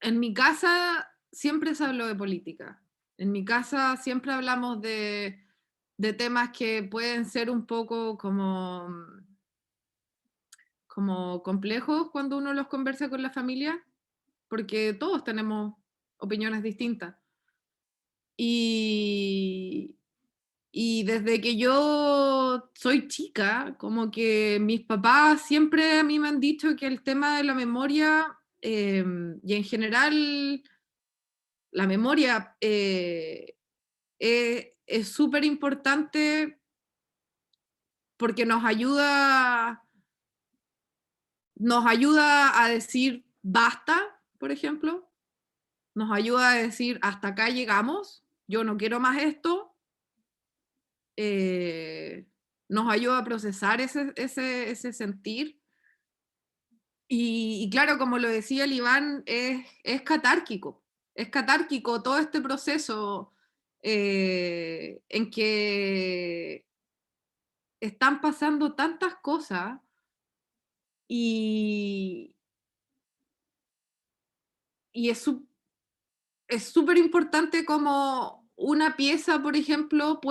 en mi casa siempre se habló de política. En mi casa siempre hablamos de temas que pueden ser un poco como complejos cuando uno los conversa con la familia, porque todos tenemos opiniones distintas. Y desde que yo soy chica, como que mis papás siempre a mí me han dicho que el tema de la memoria, y en general la memoria, es súper importante porque nos ayuda a decir basta, por ejemplo, nos ayuda a decir hasta acá llegamos, yo no quiero más esto. Nos ayuda a procesar ese sentir. Y claro, como lo decía el Iván, es catárquico. Es catárquico todo este proceso en que están pasando tantas cosas y es súper importante como una pieza, por ejemplo,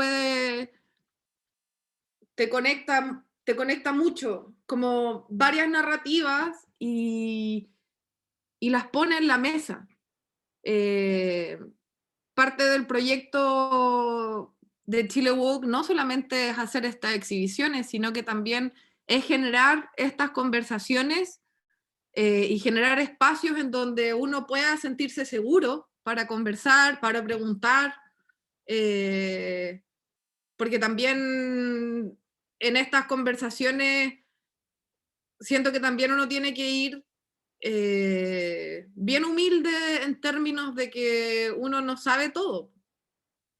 te conecta mucho, como varias narrativas y las pone en la mesa. Parte del proyecto de Chile Woke no solamente es hacer estas exhibiciones, sino que también es generar estas conversaciones y generar espacios en donde uno pueda sentirse seguro para conversar, para preguntar, porque también en estas conversaciones siento que también uno tiene que ir bien humilde en términos de que uno no sabe todo.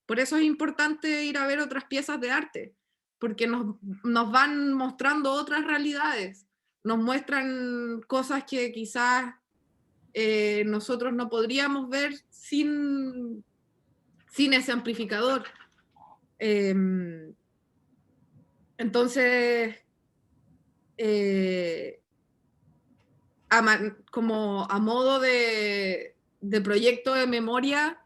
Por eso es importante ir a ver otras piezas de arte, porque nos van mostrando otras realidades, nos muestran cosas que quizás nosotros no podríamos ver sin ese amplificador. Entonces, como a modo de proyecto de memoria,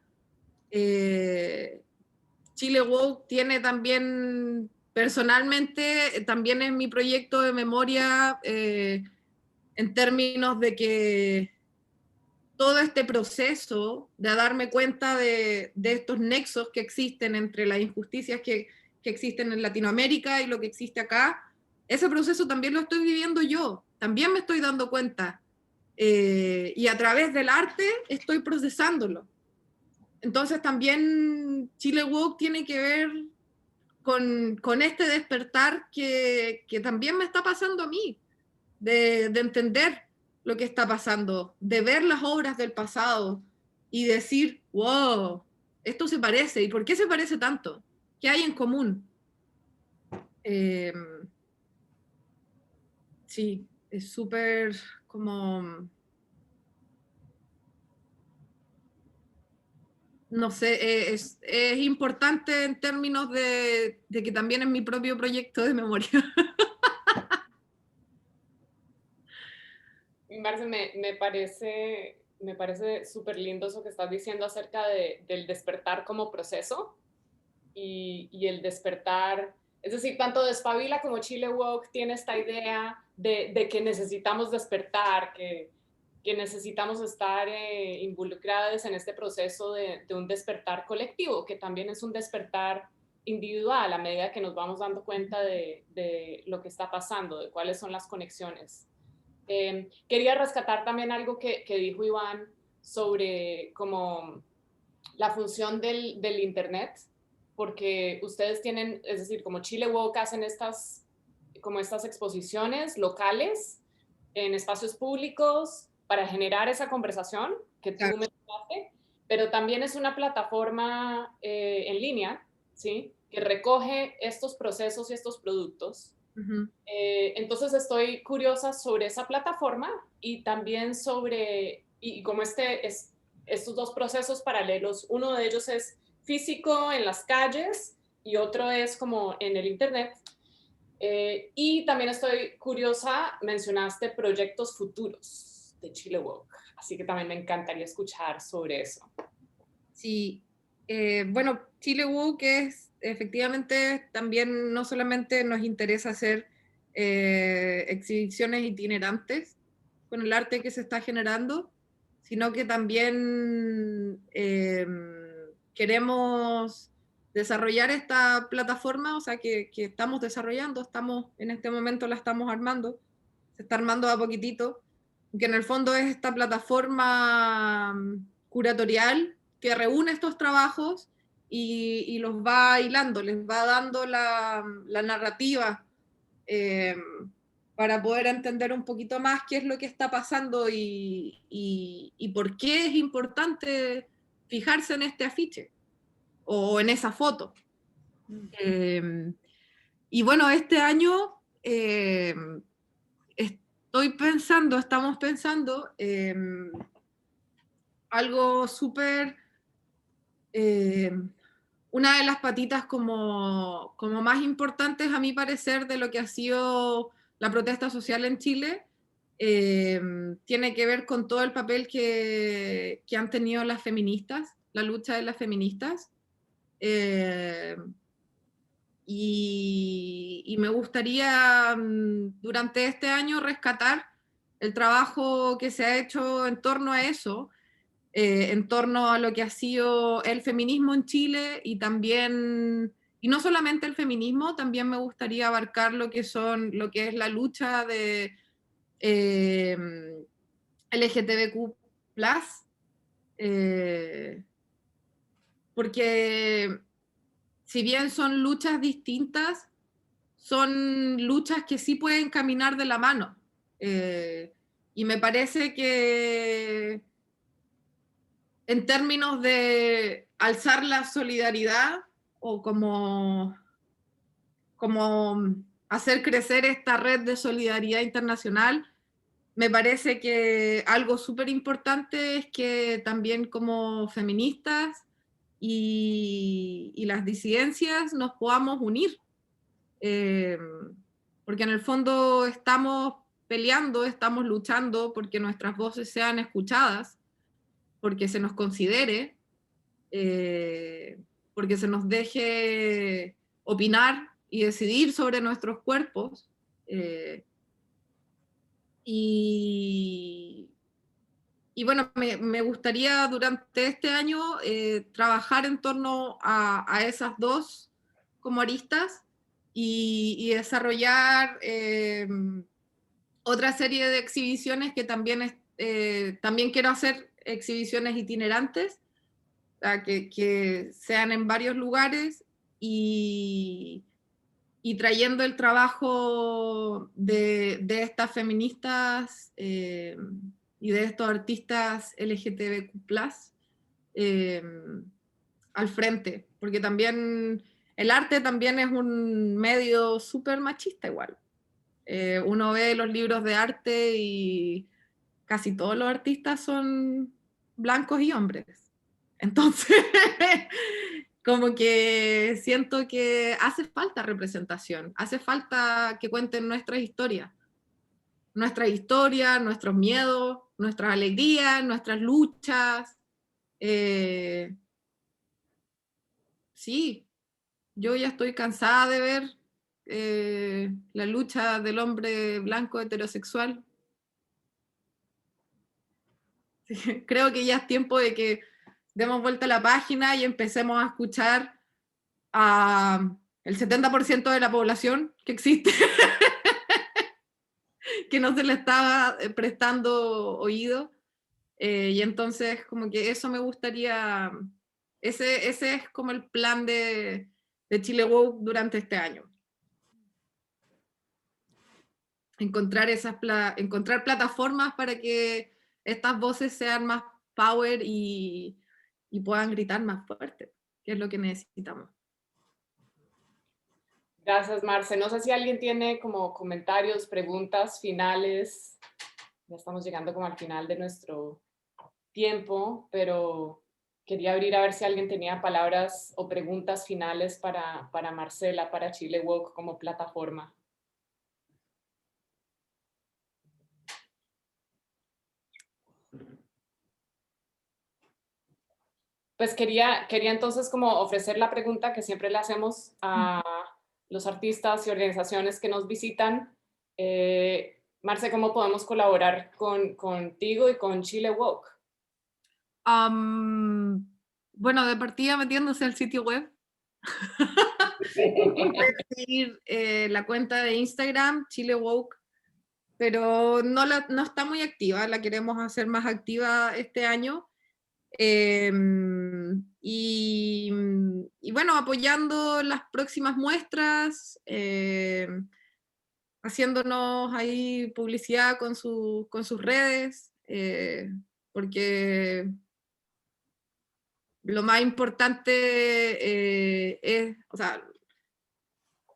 Chile Woke tiene también, personalmente, también en mi proyecto de memoria, en términos de que todo este proceso de darme cuenta de estos nexos que existen entre las injusticias que existen en Latinoamérica y lo que existe acá, ese proceso también lo estoy viviendo yo, también me estoy dando cuenta, y a través del arte estoy procesándolo. Entonces también Chile Woke tiene que ver con este despertar que también me está pasando a mí, de entender lo que está pasando, de ver las obras del pasado y decir, wow, esto se parece, ¿y por qué se parece tanto? ¿Qué hay en común? Sí, es súper como, no sé, es importante en términos de que también es mi propio proyecto de memoria. Marce, me parece súper lindo eso que estás diciendo acerca del despertar como proceso y el despertar, es decir, tanto Despabila como Chile Woke tiene esta idea de que necesitamos despertar, que necesitamos estar involucradas en este proceso de un despertar colectivo, que también es un despertar individual a medida que nos vamos dando cuenta de lo que está pasando, de cuáles son las conexiones. Quería rescatar también algo que dijo Iván sobre como la función del Internet, porque ustedes tienen, es decir, como Chile Woke hacen estas exposiciones locales en espacios públicos para generar esa conversación que tú mencionaste, pero también es una plataforma en línea, ¿sí? Que recoge estos procesos y estos productos. Entonces estoy curiosa sobre esa plataforma y también sobre, y como estos dos procesos paralelos, uno de ellos es físico en las calles y otro es como en el Internet. Y también estoy curiosa, mencionaste proyectos futuros de Chile Woke, así que también me encantaría escuchar sobre eso. Sí, bueno, Chile Woke es efectivamente también no solamente nos interesa hacer exhibiciones itinerantes con el arte que se está generando, sino que también queremos desarrollar esta plataforma, o sea, que estamos desarrollando, en este momento la estamos armando, se está armando a poquitito, que en el fondo es esta plataforma curatorial que reúne estos trabajos y los va hilando, les va dando la narrativa para poder entender un poquito más qué es lo que está pasando y por qué es importante fijarse en este afiche o en esa foto. Y bueno, este año estamos pensando algo súper, una de las patitas como más importantes a mi parecer de lo que ha sido la protesta social en Chile, tiene que ver con todo el papel que han tenido las feministas, la lucha de las feministas. Y me gustaría durante este año rescatar el trabajo que se ha hecho en torno a eso, en torno a lo que ha sido el feminismo en Chile y también, y no solamente el feminismo, también me gustaría abarcar lo que es la lucha de LGTBQ+, porque si bien son luchas distintas, son luchas que sí pueden caminar de la mano. Y me parece que en términos de alzar la solidaridad o como hacer crecer esta red de solidaridad internacional, me parece que algo súper importante es que también como feministas y las disidencias nos podamos unir. Porque en el fondo estamos peleando, estamos luchando porque nuestras voces sean escuchadas, porque se nos considere, porque se nos deje opinar y decidir sobre nuestros cuerpos. Y bueno, me gustaría durante este año trabajar en torno a esas dos como aristas y desarrollar otra serie de exhibiciones que también quiero hacer, exhibiciones itinerantes, que sean en varios lugares y trayendo el trabajo de estas feministas y de estos artistas LGTBQ+, al frente, porque también el arte también es un medio súper machista igual. Uno ve los libros de arte y casi todos los artistas son blancos y hombres. Entonces, como que siento que hace falta representación, hace falta que cuenten nuestras historias, nuestros miedos, nuestras alegrías, nuestras luchas. Sí, yo ya estoy cansada de ver la lucha del hombre blanco heterosexual. Creo que ya es tiempo de que demos vuelta a la página y empecemos a escuchar a el 70% de la población que existe, que no se le estaba prestando oído. Y entonces como que eso me gustaría, ese es como el plan de Chile Woke durante este año. Encontrar plataformas para que estas voces sean más power y puedan gritar más fuerte, que es lo que necesitamos. Gracias, Marce. No sé si alguien tiene como comentarios, preguntas finales. Ya estamos llegando como al final de nuestro tiempo, pero quería abrir a ver si alguien tenía palabras o preguntas finales para Marcela, para Chile Woke como plataforma. Pues quería entonces como ofrecer la pregunta que siempre le hacemos a los artistas y organizaciones que nos visitan. Marce, ¿cómo podemos colaborar contigo y con Chile Woke? Bueno, de partida metiéndose al sitio web. Seguir la cuenta de Instagram, Chile Woke, pero no está muy activa, la queremos hacer más activa este año. Y bueno, apoyando las próximas muestras, haciéndonos ahí publicidad con sus redes, porque lo más importante es, o sea,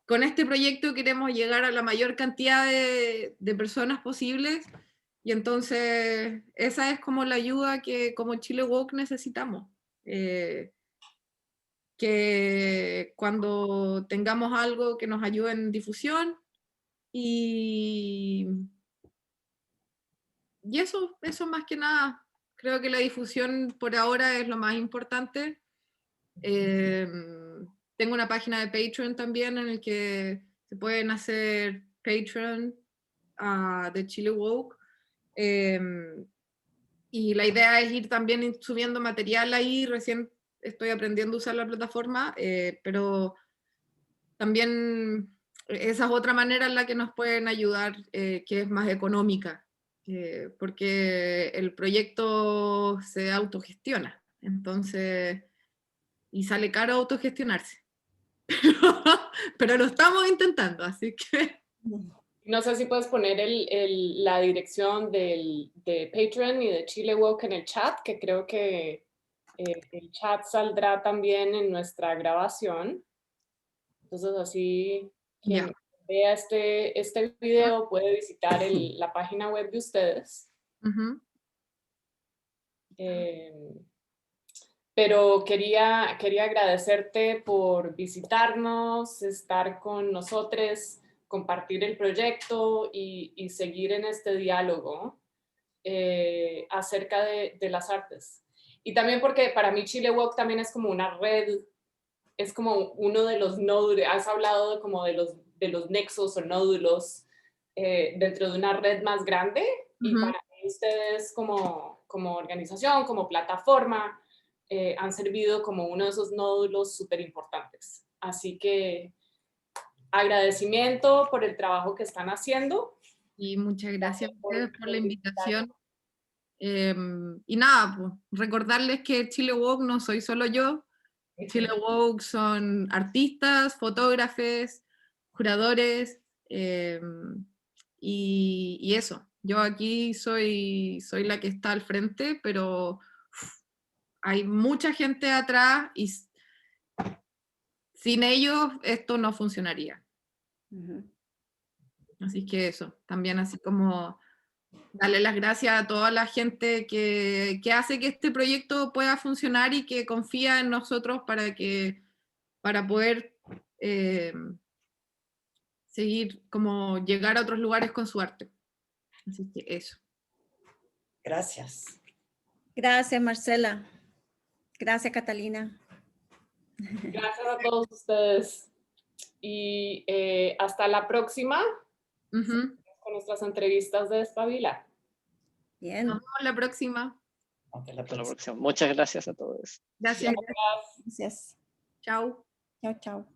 con este proyecto queremos llegar a la mayor cantidad de personas posibles, y entonces esa es como la ayuda que como Chile Woke necesitamos. Que cuando tengamos algo que nos ayude en difusión y eso más que nada. Creo que la difusión por ahora es lo más importante. Tengo una página de Patreon también en el que se pueden hacer Patreon de Chile Woke. Y la idea es ir también subiendo material ahí. Recién estoy aprendiendo a usar la plataforma, pero también esa es otra manera en la que nos pueden ayudar, que es más económica, porque el proyecto se autogestiona, entonces, y sale caro autogestionarse. Pero lo estamos intentando, así que... No sé si puedes poner la dirección de Patreon y de Chile Woke en el chat, que creo que el chat saldrá también en nuestra grabación. Entonces así quien vea este video puede visitar la página web de ustedes. Pero quería agradecerte por visitarnos, estar con nosotros, compartir el proyecto y seguir en este diálogo acerca de las artes. Y también porque para mí Chile Woke también es como una red, es como uno de los nódulos, has hablado como de los nexos o nódulos dentro de una red más grande, y Ujú. para mí ustedes como organización, como plataforma, han servido como uno de esos nódulos súper importantes. Así que agradecimiento por el trabajo que están haciendo. Y muchas gracias a ustedes por la invitarme. invitación. Y nada, pues, recordarles que Chile Woke no soy solo yo. Chile Woke son artistas, fotógrafos, curadores, y eso. Yo aquí soy la que está al frente, pero hay mucha gente atrás y sin ellos esto no funcionaría. Ujú. Así que eso, también así como darle las gracias a toda la gente que hace que este proyecto pueda funcionar y que confía en nosotros para poder seguir, como llegar a otros lugares con su arte. Así que eso. Gracias. Gracias, Marcela. Gracias, Catalina. Gracias a todos ustedes. Y hasta la próxima Ujú. con nuestras entrevistas de Despabila. Bien. Nos vemos la próxima. Hasta la Hasta la próxima. próxima. Muchas gracias a todos. Gracias. Gracias. Chao. Chao, chao.